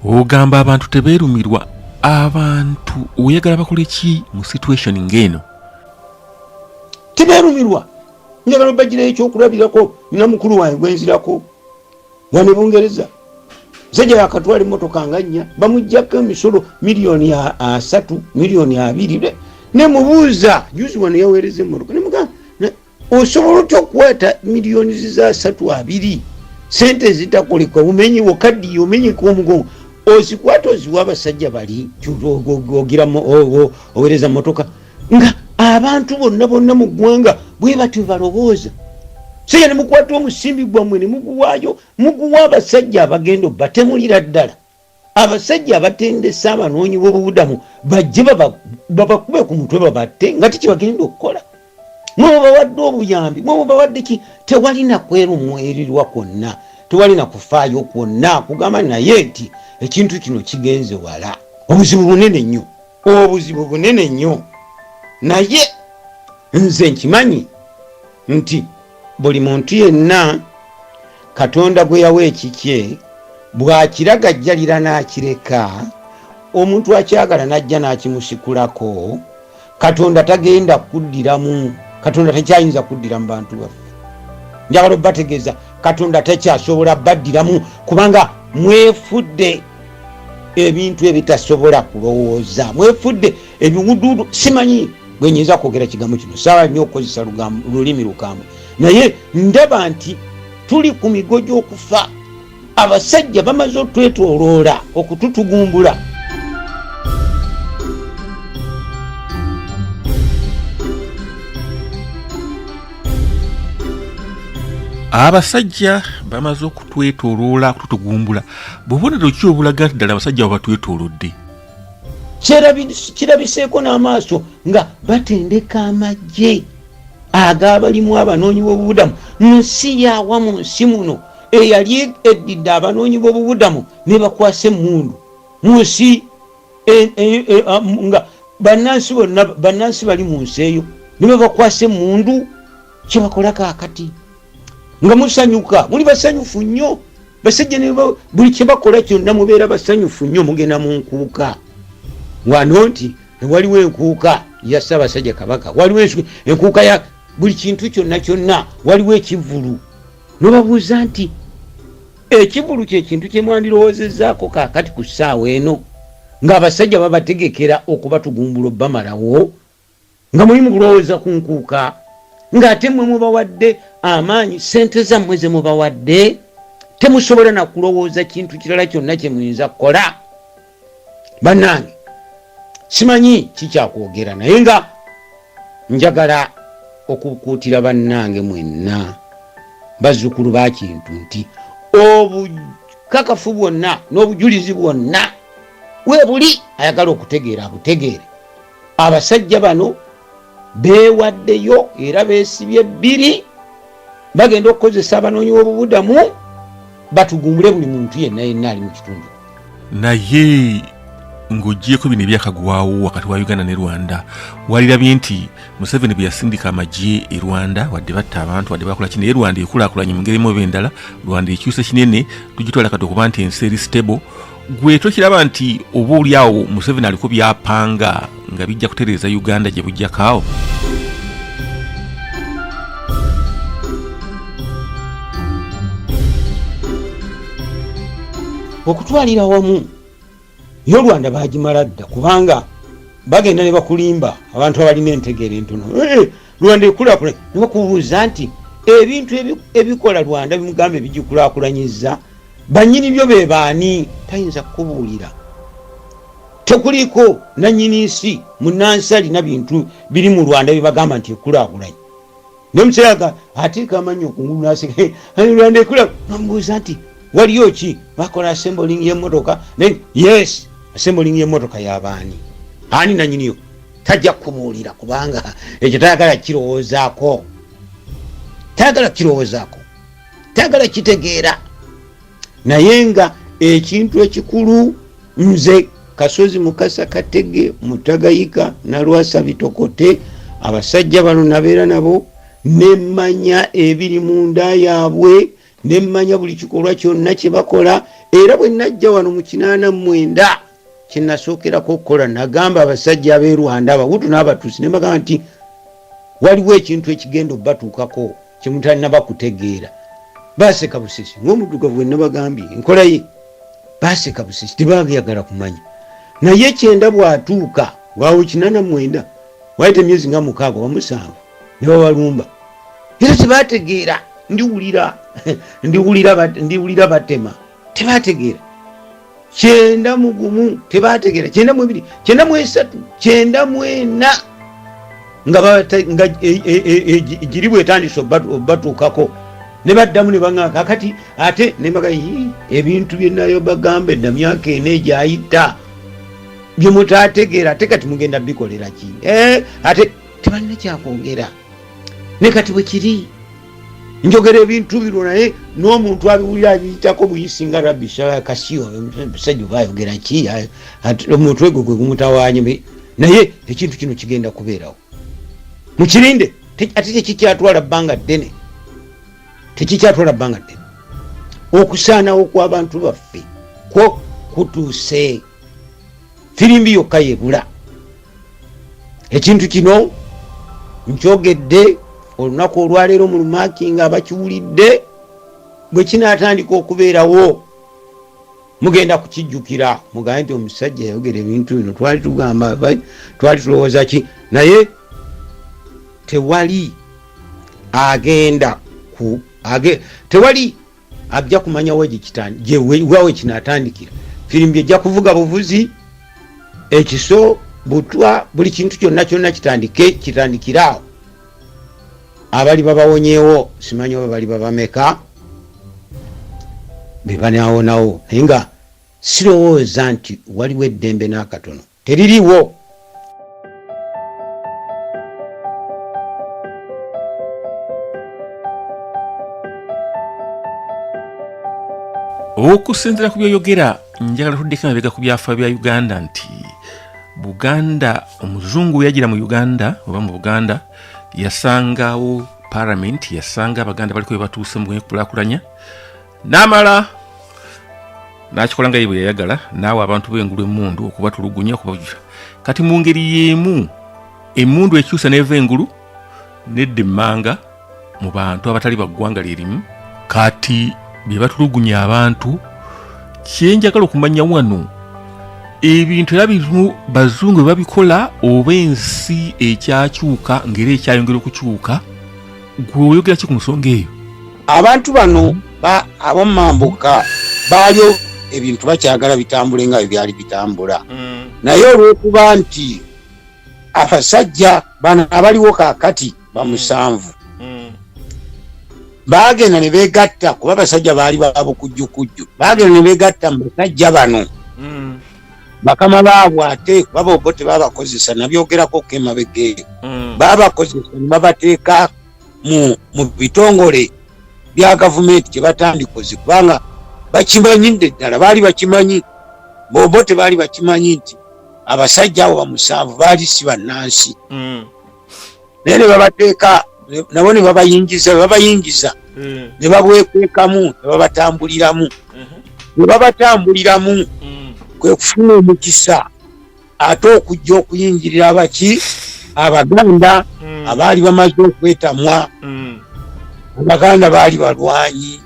[SPEAKER 3] ogamba abantu tebeerumirwa abantu oyagala bakole ki mu situation ng'eno
[SPEAKER 6] tebeerumirwa njagala bagirayo ekyokulabirako nina mukulu wange gwenzirako wano Bungereza musajja yakatwala emmotoka nga 4 bamuggyako emisolo miliyoni 3 miliyoni 2 nemubuuza juzi wano yaweereza emmotoka nemugamba osobola otya okukwata miliyoni za 3-2 sente zitakoleka omenyiwo kaddiyo omenyeka omugongo ozikwata oziwa abasajja bali ogiramu oweereza motoka nga abantu bonna mu ggwanga bwe batyo balowooza senya nemukwata omusimbi gwammwe nemuguwaayo muguwa abasajja abagenda obba temulira ddala abasajja abatendesa abanoonyi b'obubudamu bajje babakube ku mutwe babatte nga tekibagenda okukola mwemubawadde obuyambi mwemubawadde ki tewalina kwerumwerirwa kwonna tewalina kufaayo kwonna kugamba naye nti ekintu kino kigenze wala obuzibu bunene nnyo naye nze nkimanyi nti buli muntu yenna Katonda gwe yawa ekikye bw'akiragajjalira n'akireka omuntu akyagala n'ajja n'akimusikulako Katonda tagenda kuddiramu Katonda takyayinza kuddira mu bantu baffe njagala obbategeeza Katonda takyasobola baddiramu kubanga mwefudde ebintu ebitasobola kulowooza mwefudde ebiwuduudu simanyi bwenyinza kwogera kigambo kino sawa nnyo okukozesa lulimi lukambwe naye ndaba nti tuli ku migo gy'okufa abasajja bamaze otwetooloola okututugumbula
[SPEAKER 3] abasajja bamaze okutwetooloola okututugumbula bubonero ki obulaga nti ddala abasajja babatwetoolodde
[SPEAKER 6] kirabiseeko n'amaaso nga batendeka amagye ag'abalimu abanoonyi b'obubudamu mu nsi yaawa mu nsi muno eyali eddidde abanoonyi b'obubudamu ne bakwasa emmundu mu nsi nga bannansi bali mu nsi eyo ne babakwasa emmundu kyebakola kaakati nga musanyuka muli basanyufu nnyo basajja buli kyebakola kyonna mubeera basanyufu nnyo mugenda mu nkuuka wano nti waliwo enkuuka ya Ssaabasajja Kabaka waliwo enkuuka ya buli kintu kyonna waliwo ekivulu nobabuuza nti ekivulu kyekintu kyemwandirowoozezaako kaakati ku ssaawa eno ng'abasajja babategekera okubatugumbula obbamalawo nga mulimu kulowooza ku nkuuka ng'ate mmwe mubawadde amaanyi sente zammwe ze mubawadde temusobola nakulowooza kintu kirala kyonna kye muyinza kukola bannange simanyi kikyakwogera naye nga njagala okukuutira bannange mwenna bazzukulu ba kintu nti obukakafu bwonna n'obujulizi bwonna weebuli ayagala okutegeera abutegeere abasajja bano beewaddeyo era beesibye bbiri bagenda okukozesa abanoonyi b'obubudamu batugumbule buli muntu yenna ali mu kitundu.
[SPEAKER 3] naye ng'oggyeko bino ebyakagwawo wakati wa Uganda ne Rwanda walirabye nti Museveni bwe yasindika amagye e Rwanda wadde batta abantu wadde bakola kino naye Rwanda ekulaakulanye mu ngeri emu oba endala. Rwanda ekyuse kinene tugitwala kati okuba nti ensi eri stable. Gwe tokiraba nti oba oli awo Museveni aliko byapanga nga bijja kutereeza Uganda gye bujjakaawo?
[SPEAKER 6] Okutwalira wamu yo Rwanda bagimala dda kubanga bagenda ne bakulimba abantu abalina entegeera entono. Rwanda ekulaakulanye ne bakubuuza nti ebintu ebikola Rwanda bimugambe bigikulaakulanyiza bannyini byo be baani? Tayinza kukubuulira. Tekuliko nannyini nsi munnansi alina bintu biri mu Rwanda bibagamba nti ekulaakulanye. Nemukyalaga ateeka amannya okungulu n'aseka Rwanda ekulaakulanye. Namubuuza nti waliyo ki? Bakola assembling y'emmotoka. Yes, assembling y'emmotoka y'abaani? Ani nannyiniyo? Tajja kubuulira kubanga ekyo tayagala kirowoozaako. Tayagala kirowoozaako. Tayagala kitegeera. Naye nga ekintu ekikulu nze Kasozi Mukasa Katege Mutagayika na Lwasa Bitokote abasajja bano nabeera nabo nemmanya ebiri munda yaabwe nemmanya buli kikolwa kyonna kye bakola era bwe najja wano mu 89 kye nasookerako okukola nagamba abasajja ab'e Rwanda abahutu n'abatuusi ne bagamba nti waliwo ekintu ekigenda obbatuukako kye mutalina bakutegeera. Baaseka busisi ng'omuddugavu bwe nabagambye enkola ye baaseka busisi tebaagayagala kumanya. Naye kyenda bw'atuuka waawo 89 wayita emyezi nga 6 oba 7 ne babalumba era tebaategeera. ndiwulira batema tebaategeera. 91 tebaategeera. 92 93 94 nga giri bwetandise obbatuukako ne baddamu ne baŋŋaaka kakati ate ne baga ebintu byennayo bagamba edda myaka ena egyayita bye mutaategeera ate kati mugenda bikolera ki? Ate tebalina kyakwogera. Ne kati bwe kiri njogera ebintu bino naye n'omuntu abiwulira abiyitako buyisi nga Rabbi Kasiyo musajja bayogera ki? Omuntu egwo gwe gumutawaanye naye ekintu kino kigenda kubeerawo. Mukirinde ate tekikyatwala bbanga ddene. Tekikyatwala bbanga ddene. Okusaanawo kw'abantu baffe kwo kutuuse. Firimbi yokka yebula. Ekintu kino nkyogedde olunaku olwaleero mu lumaakinga abakiwulidde bwe kinaatandika okubeerawo mugenda kukijjukira mugambe nti omusajja yayogera ebintu bino twali tugamba twali tulowooza ki? Naye tewali tewali ajja kumanya wawe kinaatandikira. Firimbi ejja kuvuga buvuzi ekiso butwa buli kintu kyonna kyonna kitandikiraawo. Abali babawonyeewo simanyi oba bali babameka be banaawonawo naye nga sirowooza nti waliwo eddembe n'akatono teririwo.
[SPEAKER 3] Okusinziira ku byoyogera njagala tuddeko emabega ku byafa bya Uganda nti Buganda omuzungu yagira mu Uganda oba mu Buganda yasangawo parliament yasanga abaganda baliko bwe batuuse mu kulaakulanya n'amala n'akikola nga ye bwe yayagala naawe abantu b'engulu emmundu okubatulugunya okubajja. Kati mu ngeri y'emu emmundu ekyusa n'eva engulu nedda emmanga mu bantu abatali baggwanga lyerimu kati bye batulugunya abantu. Kyenjagala okumanya wano ebintu era bimu bazungu bwe babikola oba ensi ekyakyuka ngeri ekyayongera okukyuka. Gwe oyogera ki ku nsonga eyo?
[SPEAKER 4] Abantu bano abamambuka baaliyo ebintu bakyagala bitambule nga byali bitambula. Naye olw'okuba nti abasajja bano abaliwo kaakati bamusanvu bagenda ne beegatta kuba abasajja baali babukujjukujju bagenda ne beegatta mu basajja bano bakama baabwe ate kuba bo tebabakozesa nabyogerako kemabega eyo babakozesa ne babateeka mu bitongole bya gavumenti kye batandikoze kubanga bakimanyi ddala baali bakimanyi bobo tebaali bakimanyi nti abasajja abo bamusanvu baali si bannansi naye ne babateeka nabo ne babayingiza ne babwekwekamu ne babatambuliramu kwe kufuna omukisa ate okujja okuyingirira abaganda abaali bamaze okwetamwa abaganda baali balwanyi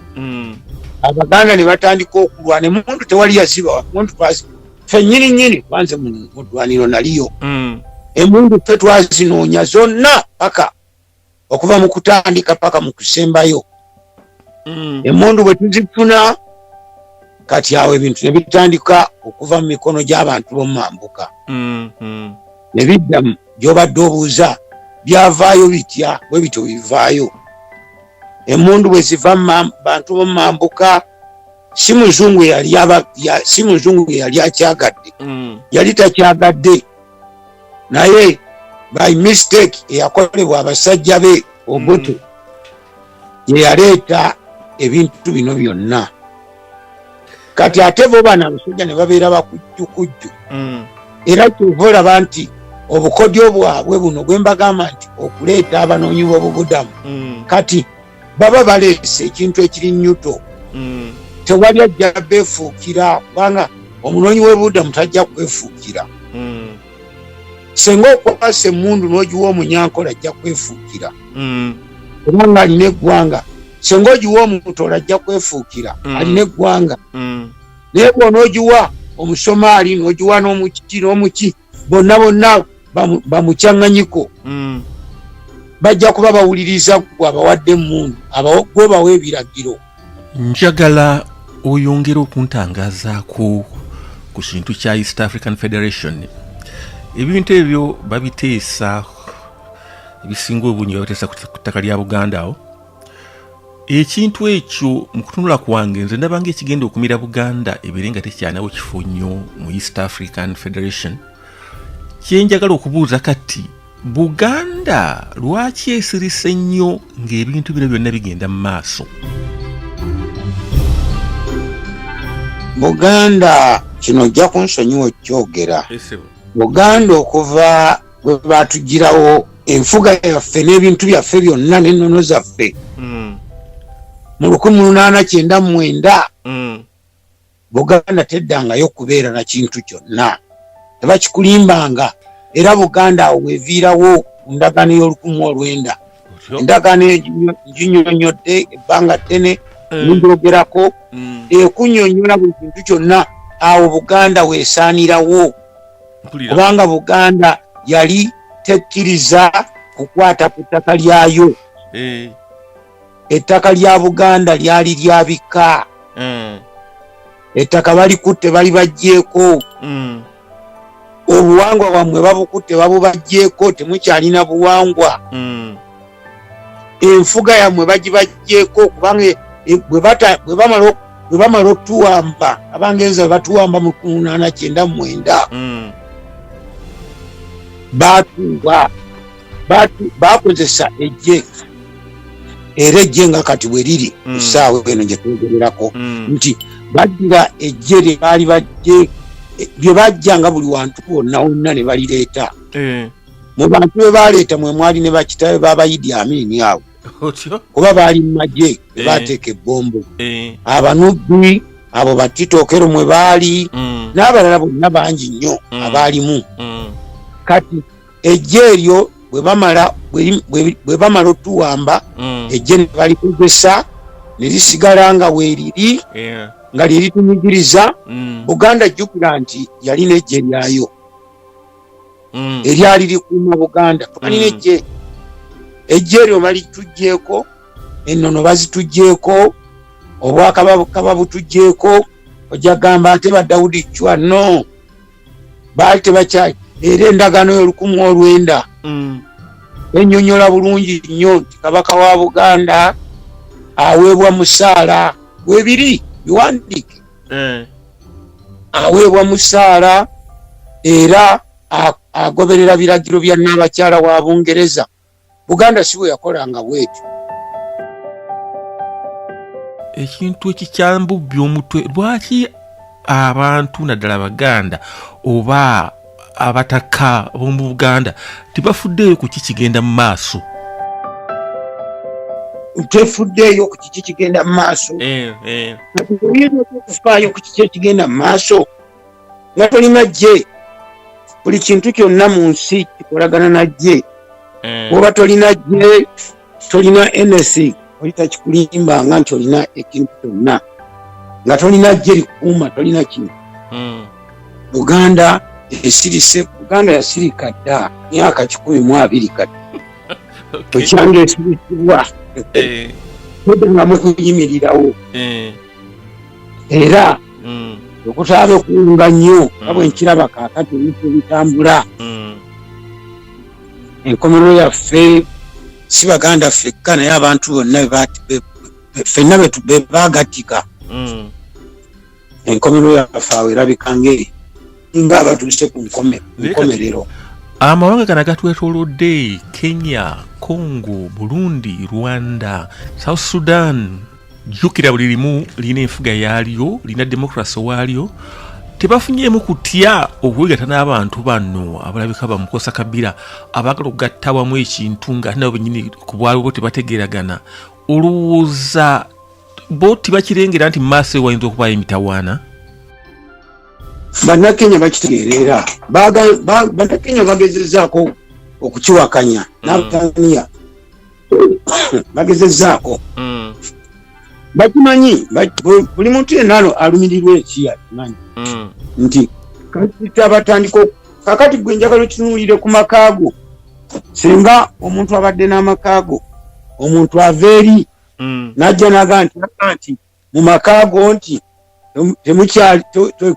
[SPEAKER 4] abaganda ne batandika okulwana emundu tewali yaziba ffe nyini kwanze mu ddwaniro naliyo emundu ffe twazinoonya zonna paka okuva mu kutandika paka mu kusembayo emundu bwe tuzifuna kati awo ebintu ne bitandika okuva mu mikono gy'abantu b'omumambuka ne bidda gy'obadde obuuza byavaayo bitya bwe bityo bivaayo emundu bwe ziva mu bantu b'omumambuka si muzungu yali akyagadde yali takyagadde naye by mistake eyakolebwa abasajja be obuto ye yaleeta ebintu bino byonna kati ate bo bano abasajja ne babeera bakujjukujju era kyova olaba nti obukodyo bwabwe buno bwe mbagamba nti okuleeta abanoonyi b'obubudamu kati baba baleese ekintu ekiri nyuto tewali ajja beefuukira kubanga omunoonyi w'obubudamu tajja kwefuukira senga okwasa emmundu n'ogiwa omunyankola ajja kwefuukira kubanga alina eggwanga senga ogiwa omutola ajja kwefuukira alina eggwanga naye bw'onoogiwa omusomaali n'ogiwa n'omuki bonna bamukyaŋŋanyiko bajja kuba bawuliriza gwe abawadde emmundu gwe bawa ebiragiro.
[SPEAKER 3] Njagala oyongera okuntangazaako ku kintu kya East African Federation. Ebintu ebyo babiteesa ebisinga obungi babateesa ku ttaka lya Buganda awo. Ekintu ekyo mu kutunula kwange nze ndabanga ekigenda okumira Buganda ebeere nga tekyanawo kifo nnyo mu East African Federation. Kyenjagala okubuuza kati Buganda lwaki esirise nnyo ng'ebintu bino byonna bigenda mu maaso?
[SPEAKER 4] Buganda kino ojja kunsonyiwa okyogera. Buganda okuva bwe batugirawo enfuga yaffe n'ebintu byaffe byonna n'ennono zaffe mu 1899 Buganda teddangayo kubeera na kintu kyonna, tebakikulimbanga. Era Buganda awo weviirawo ku ndagaano y'Olukumi endagaano nginyonyodde ebbanga ddene ninjogerako ekunyonyola buli kintu kyonna. Awo Buganda weesaanirawo kubanga Buganda yali tekkiriza kukwata ku ttaka lyayo. Ettaka lya Buganda lyali lyabika, ettaka balikutte bali baggyeko, obuwangwa bwammwe babukutte babubaggyeko, temukyalina buwangwa. Enfuga yammwe bagibaggyeko kubanga bwe bamala okutuwamba abangenza batuwamba mu 1899 bakozesa ejje, era ejje nga kati bwe liri essaawa eno gye twogererako nti baddira ejje lye baali bajje bye bajjanga buli wantu wonna wonna ne balireeta. Mu bantu be baleeta mwe mwali ne bakitabe b'Abayidi Amini awo kuba baali mu magye be baateeka ebbombo, abanubbi abo batitookero mwe baali n'abalala bonna bangi nnyo abaalimu. Kati ejje eryo bwe bamala otuwamba ejje ne balikozesa ne lisigala nga weeriri nga lyeritunyigiriza. Buganda jjukira nti yalina ejje lyayo eryali likuuma Buganda. Twalina ejje eryo balitugyeko, ennono bazitugyeko, obwakabaka butugyeko. Ojja gamba ate ba Daudi Chwa no baali tebakyali. Era endagaano y'Olukumi ennyonnyola bulungi nnyo nti kabaka wa Buganda aweebwa musaala. Weebiri biwandiike, aweebwa musaala era agoberera biragiro bya Nnaabakyala wa Bungereza. Buganda si bwe yakolanga bwetyo.
[SPEAKER 3] ekintu ekikyambubbi omutwe lwaki abantu naddala Abaganda oba abataka b'omu Buganda tebafuddeeyo ku kikigenda mu maaso?
[SPEAKER 4] Tefuddeeyo ku kiki kigenda mu maaso. Oyinza okufaayo ku kiki ekigenda mu maaso nga tolina gye. Buli kintu kyonna mu nsi kikolagana na gye. Oba tolina gye, tolina NSC, oyita kikulimbanga nti olina ekintu kyonna. Nga tolina gye likuuma, tolina kintu. Buganda esirise, Buganda yasirika dda myaka 12 kati. Ekyanga esirisibwa. Nga mukuyimirirawo. Era okutaba okulunga nnyo nga bwe nkiraba kaakati ebintu bitambula. Enkomerero yaffe si Baganda ffekka naye abantu bonna ffenna bebaagatika. Enkomerero yaffe awo erabika nga abatuuse ku nkomerero.
[SPEAKER 3] Amawanga gano gatwetoolodde Kenya, Congo, Burundi, Rwanda, South Sudan, jjukira buli limu lina enfuga yaalyo, lina demokrasi waalyo. Tebafunyeemu kutya okwegatta n'abantu bano abalabika bamukosa Kabila abaagala okugatta wamu ekintu nga nabo bennyini ku bwaliwo bo tebategeeragana. Olowooza bo tibakirengera nti mu maaso wayinza okubaayo emitawaana?
[SPEAKER 4] Bannakenya bakitegeerera. Bannakenya bagezezzaako okukiwakanya n'Abutaniya bagezezzaako. Bakimanyi buli muntu yenna alumirirwa ekiya kimanyi nti kati abatandika kakati gwe njagala okinuulire ku makaago. Singa omuntu abadde n'amakaago, omuntu ava eri n'ajja n'aga nti mu makaago nti temukyali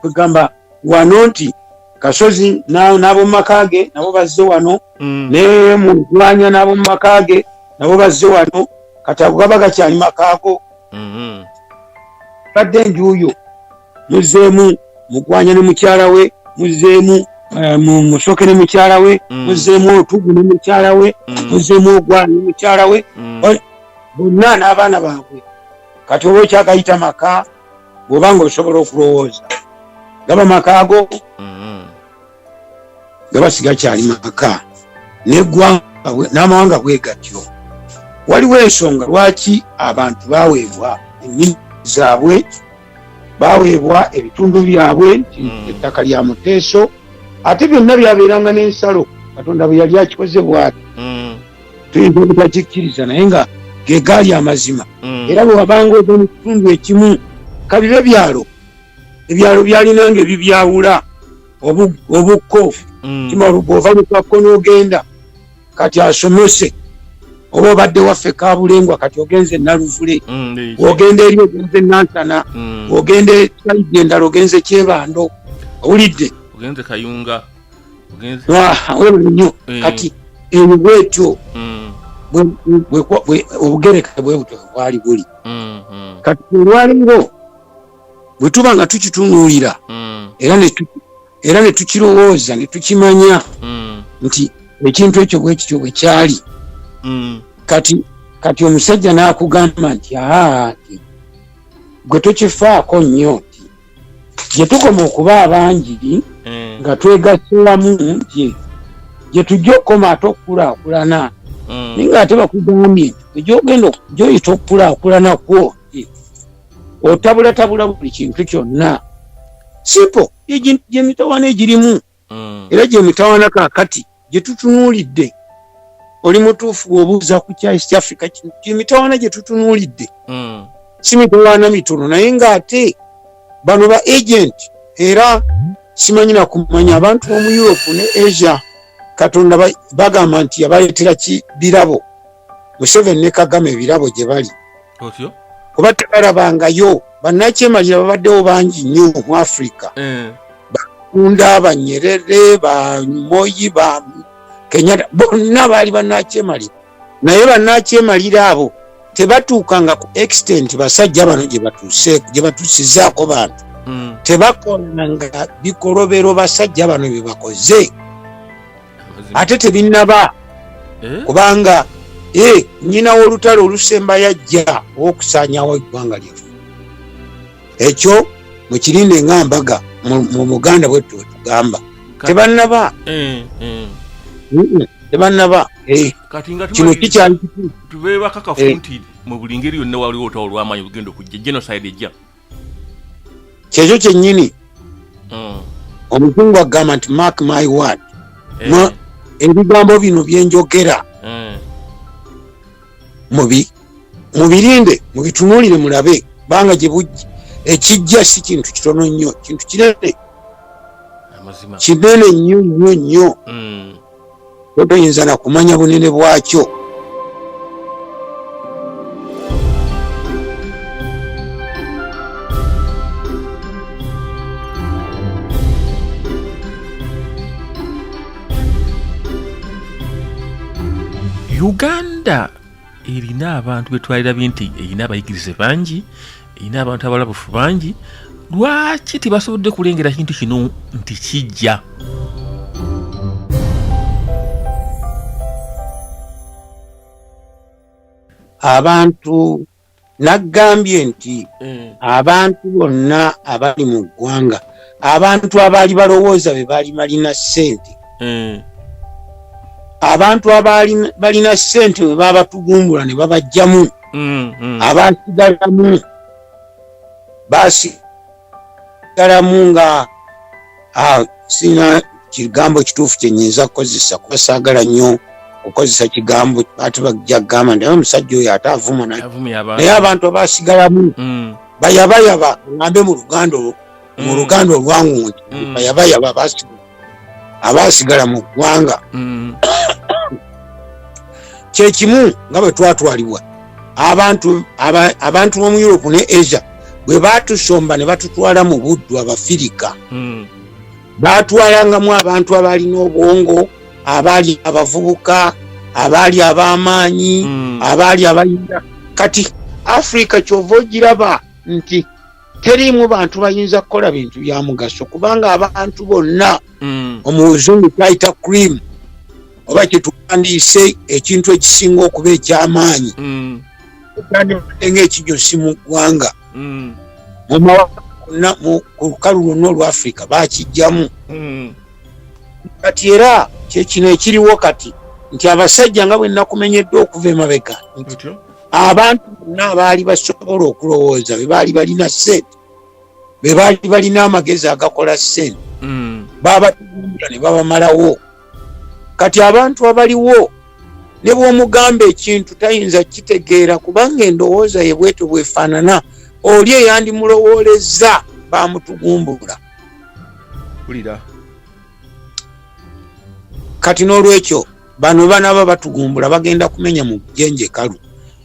[SPEAKER 4] kwegamba wano nti Kasozi n'ab'omu makaage nabo bazze wano, ne Mulwanya n'ab'omu makaage nabo bazze wano, kati ago gaba gakyali makaago. Badde enjuuyo muzeemu Mugwanya ne mukyala we, muzeemu Musoke ne mukyala we, muzeemu Otugu ne mukyala we, muzeemu Ogwala ne mukyala we, bonna n'abaana baabwe. Kati oba okyagayita maka bw'obanga osobola okulowooza gaba makaago gaba sigakyali maka. N'amawanga bwe gatyo. Waliwo ensonga lwaki abantu baweebwa ennimi zaabwe, baweebwa ebitundu byabwe nti ettaka lya muteeso, ate byonna byabeeranga n'ensalo Katonda bwe yali akikoze bw'ati. Tuyinza obutakikkiriza naye nga ge gaali amazima. Era bwe wabanga ova mu kitundu ekimu kabibe ebyalo byalinanga ebibyawula obukko kimala bw'ova mu kakko n'ogenda kati asomose, oba obadde waffe Kabulengwa kati ogenze Naluvule, ogenda eri ogenze Nansana, ogenda saidi endala ogenze Kyebando, owulidde
[SPEAKER 3] ogenze Kayunga,
[SPEAKER 4] nnyo kati ebyo bwetyo obugereka bwe butyo bwali buli. Kati olwaliwo bwe tuba nga tukitunuulira era ne tukirowooza ne tukimanya nti ekintu ekyo bwe kityo bwe kyali. Kati omusajja n'akugamba nti gwe tokifaako nnyo nti gye tukoma okuba abangi nga twegasse wamu nti gye tujja okukoma ate okukulaakulana. Naye ng'ate bakugambye nti gy'ogenda gy'oyita okukulaakulana kwo otabulatabula buli kintu kyonna. Simple gye mitawaana egirimu era gye mitawaana kaakati gye tutunuulidde. Oli mutuufu bw'obuuza ku kya East Africa kino gye mitawaana gye tutunuulidde. Si mitawaana mitono naye ng'ate bano ba agent era simanyi na kumanya abantu b'omu Europe ne Asia Katonda bagamba nti yabaleetera birabo. Museveni ne Kagame ebirabo gye bali. Kuba tebalabangayo bannakyemalira babaddewo bangi nnyo mu Africa. Bakunda, Banyerere, ba Moyi, ba Kenyatta bonna baali bannakyemalira. Naye bannakyemalira abo tebatuukanga ku extent basajja bano gye batuusizaako bantu. Tebakolanga bikolobero basajja bano bye bakoze. Ate tebinnaba kubanga nnyina w'olutalo olusemba yajja okusanyaawo eggwanga lyaffe. ekyo mukirinde nga mbaga mu Buganda bwettu wetugamba tebannaba tebannaba kino kikyali
[SPEAKER 3] tube bakakafu nti mu buli ngeri yonna waliwo olutawo olw'amaanyi bugenda okujja genocide ejja
[SPEAKER 4] kyekyo kyennyini omuzungu agamba nti mark my word ebigambo bino byenjogera mubirinde mubitunuulire mulabe banga gye bujja ekijja si kintu kitono nnyo kintu kinene kinene nnyo nnyo nnyo toyinza na kumanya bunene bwakyo.
[SPEAKER 3] Uganda erina abantu betwalirabye nti erina abayigirize bangi, erina abantu abalabufu bangi. Lwaki tebasobodde kulengera kintu kino nti kijja?
[SPEAKER 4] Abantu naggambye nti abantu bonna abali mu ggwanga, abantu abaali balowooza be baali balina ssente, abantu abaali balina ssente bwe baba batugumbula ne babajjamu, abasigalamu basigalamu nga sina kigambo kituufu kye nnyinza kukozesa kuba saagala nnyo okozesa kigambo ate bajja kugamba nti omusajja oyo ate avuma naye abantu abasigalamu bayabayaba ngambe mu luganda olwangu nti bayabayaba abasigala mu ggwanga kyekimu nga bwe twatwalibwa abantu b'omu Europe ne Asia bwe batusomba ne batutwala mu buddu Abafirika batwalangamu abantu abalina obwongo, abaali abavubuka, abaali ab'amaanyi, abaali abayinza. Kati Africa kyova ogiraba nti teriimu bantu bayinza kukola bintu bya mugaso kubanga abantu bonna omuzungu tayita cream oba kyetuwandiise ekintu ekisinga okuba eky'amaanyi tandibadde ng'ekijosi mu ggwanga mu mawanga ku lukalu lwonna olwa Africa bakijjamu. Kati era kyekino ekiriwo kati nti abasajja nga bwe nakumenyeddwa okuva emabega nti abantu bonna abaali basobola okulowooza be baali balina ssente, be baali balina amagezi agakola ssente babatugumbula ne babamalawo. Kati abantu abaliwo ne bw'omugamba ekintu tayinza kitegeera kubanga endowooza ye bwetyo bwefaanana, oli eyandimulowoolezza bamutugumbula. Kati n'olwekyo bano banaba batugumbula bagenda kumenya mu bujenje kalu.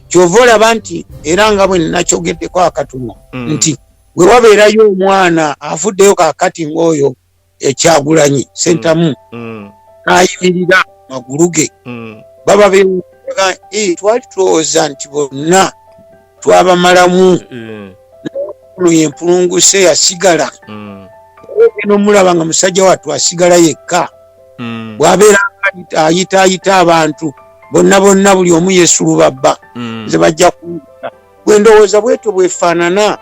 [SPEAKER 4] Kyova olaba nti era nga bwe nakyogeddeko akatono nti bwe wabeerayo omwana avuddeyo kaakati ng'oyo Ekyagulanyi Sentamu ayimirira magulu ge baba beewaga twali tulowooza nti bonna twabamalamu ono yempulunguse yasigala n'omulaba nga musajja wattu asigala yekka bw'abeera ayitaayita abantu bonna buli omu yeesulubabba ze bajja kuwuga. Bwe ndowooza bwetyo bwefaanana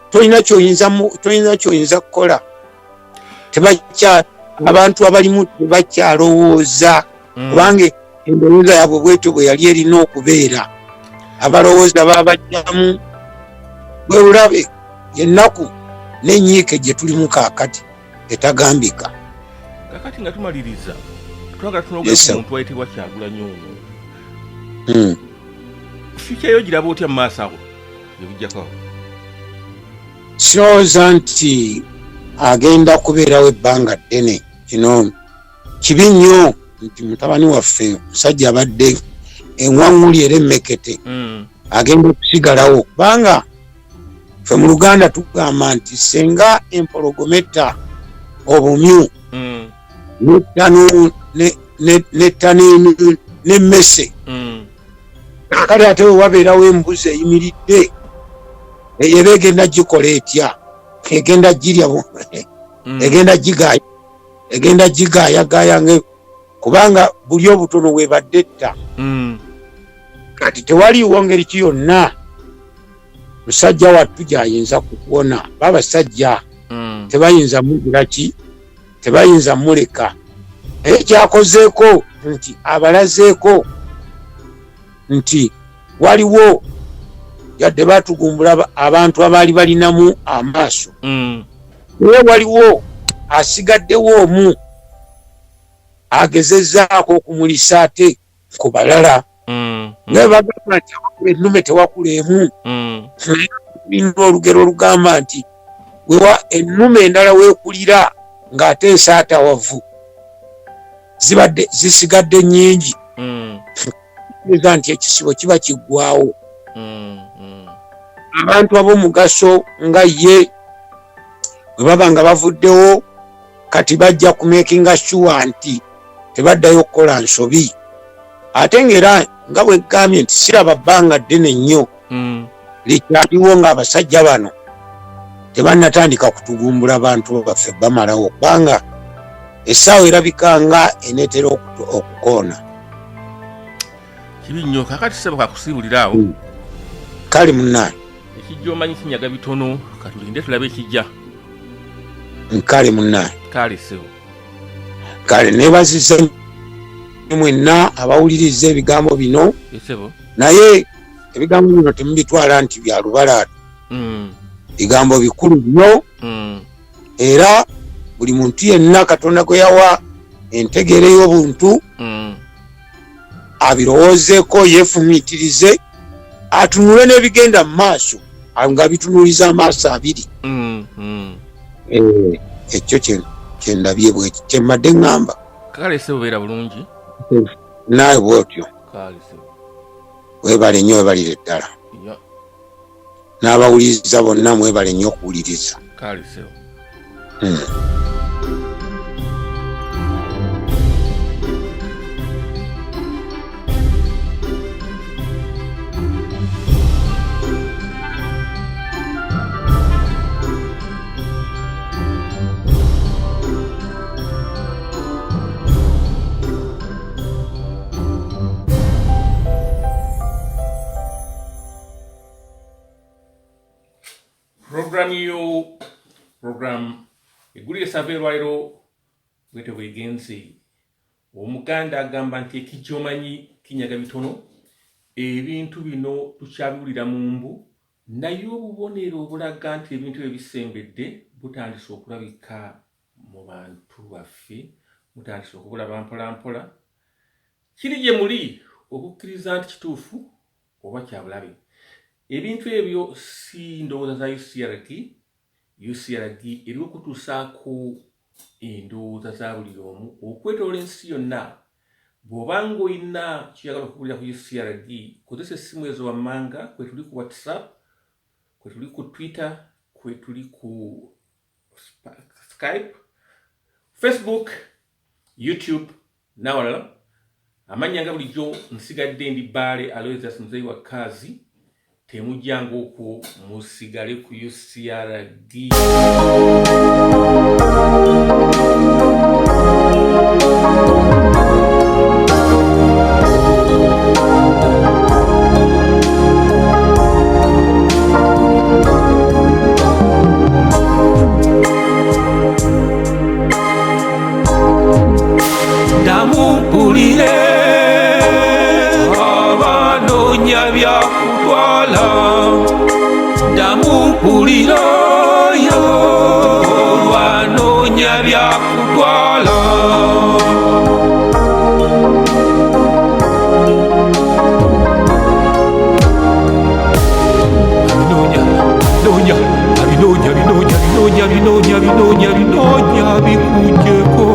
[SPEAKER 4] tolina kyoyinza kukola. Abantu abalimu tebakyalowooza kubanga endowooza yaabwe bwetyo bwe yali erina okubeera. Abalowooza babajjamu bwe bulabe yennaku n'enyiike gye tulimu kaakati etagambika.
[SPEAKER 3] Kakati nga tumaliriza twagala tunogera omuntu ayitibwa Kyagulanyi ono fikyayo giraba otya mu maaso ago ebujjako?
[SPEAKER 4] Sirowooza nti agenda kubeerawo ebbanga ddene. Kino kibi nnyo nti mutabani waffe musajja abadde enwaŋŋuli era emmekete agenda okusigalawo kubanga ffe mu Luganda tugamba nti senga empologometta obumyu n'ettanu n'emmese kale ate we wabeerawo embuzi eyimiridde era egenda gikola etya? Egenda girya egenda gigaayagaaya kubanga buli obutono bwebadde etta. Kati tewaliiwo ngeri ki yonna musajja wattu gyayinza kukuwona babasajja tebayinza mugiraki tebayinza muleka naye kyakozeeko nti abalazeeko nti waliwo yadde batugumbula abantu abaali balinamu amaaso naye waliwo asigaddewo omu agezezzaako okumulisa ate ku balala nga bagamba nti ennume tewakula emu lina olugero olugamba nti wewa ennume endala weekulira ng'ate ensaatawavu zibadde zisigadde nnyingi ega nti ekisibo kiba kiggwawo abantu ab'omugaso nga ye bwe baba nga bavuddewo kati bajja kumekinga sure nti tebaddayo okukola nsobi ate ng'era nga bwe gambye nti siraba bbanga ddene nnyo likyaliwo ng'abasajja bano tebannatandika kutugumbula bantu baffe bamalawo kubanga essaawa erabika nga eneetera okukoona
[SPEAKER 3] kibi nnyo kakati sebo kakusiibuliraawo
[SPEAKER 4] kale munnaye
[SPEAKER 3] ekijja omanyi kinyaga bitono katulinde tulabe ekijja
[SPEAKER 4] kale munnaye
[SPEAKER 3] kale sebo
[SPEAKER 4] kale neebazizza mwenna abawuliriza ebigambo bino
[SPEAKER 3] esebo
[SPEAKER 4] naye ebigambo bino temubitwala nti bya lubalaatu bigambo bikulu nnyo era buli muntu yenna katonda gwe yawa entegeera y'obuntu abirowoozeeko yeefumiitirize atunule n'ebigenda mu maaso nga bitunuuliza amaaso abiri ekyo kyendabye bweki kyemmadde ŋŋamba
[SPEAKER 3] kale sebo beera bulungi
[SPEAKER 4] naawe bwotyo
[SPEAKER 3] kale sebo
[SPEAKER 4] weebale nnyo weebalire ddala n'abawuliriza bonna mwebale nnyo okuwuliriza
[SPEAKER 3] kale sebo program eggulire sava erwaliro bwete bwegenze omuganda agamba nti ekijjomanyi kinyaga bitono ebintu bino tukyabiwulira mu mbu naye obubonero obulaga nti ebintu ebisembedde butandise okulabika mu bantu baffe mutandise okubulaba mpolampola kiri gye muli okukkiriza nti kituufu oba kyabulabe ebintu ebyo si ndowooza za UCRG eriwo okutuusaako endowooza za buli omu okwetoola ensi yonna bw'obanga olina kyoyagala okuwulira ku UCRG kozesa essimu ezo wammanga kwe tuli ku WhatsApp kwe tuli ku Twitter kwe tuli ku Skype Facebook YouTube n'awalala amannya nga bulijjo nsigadde ndi Baale Aloysius Muzeeyi wa Kaazi temujjanga okwo musigale ku UCRG.
[SPEAKER 2] Ndamumpulire abanoonya byakutwala ndamumpulira oyo olwanoonya byakutwala binoonya binoonya binoonya binoonya binoonya binoonya binoonya bikujjeko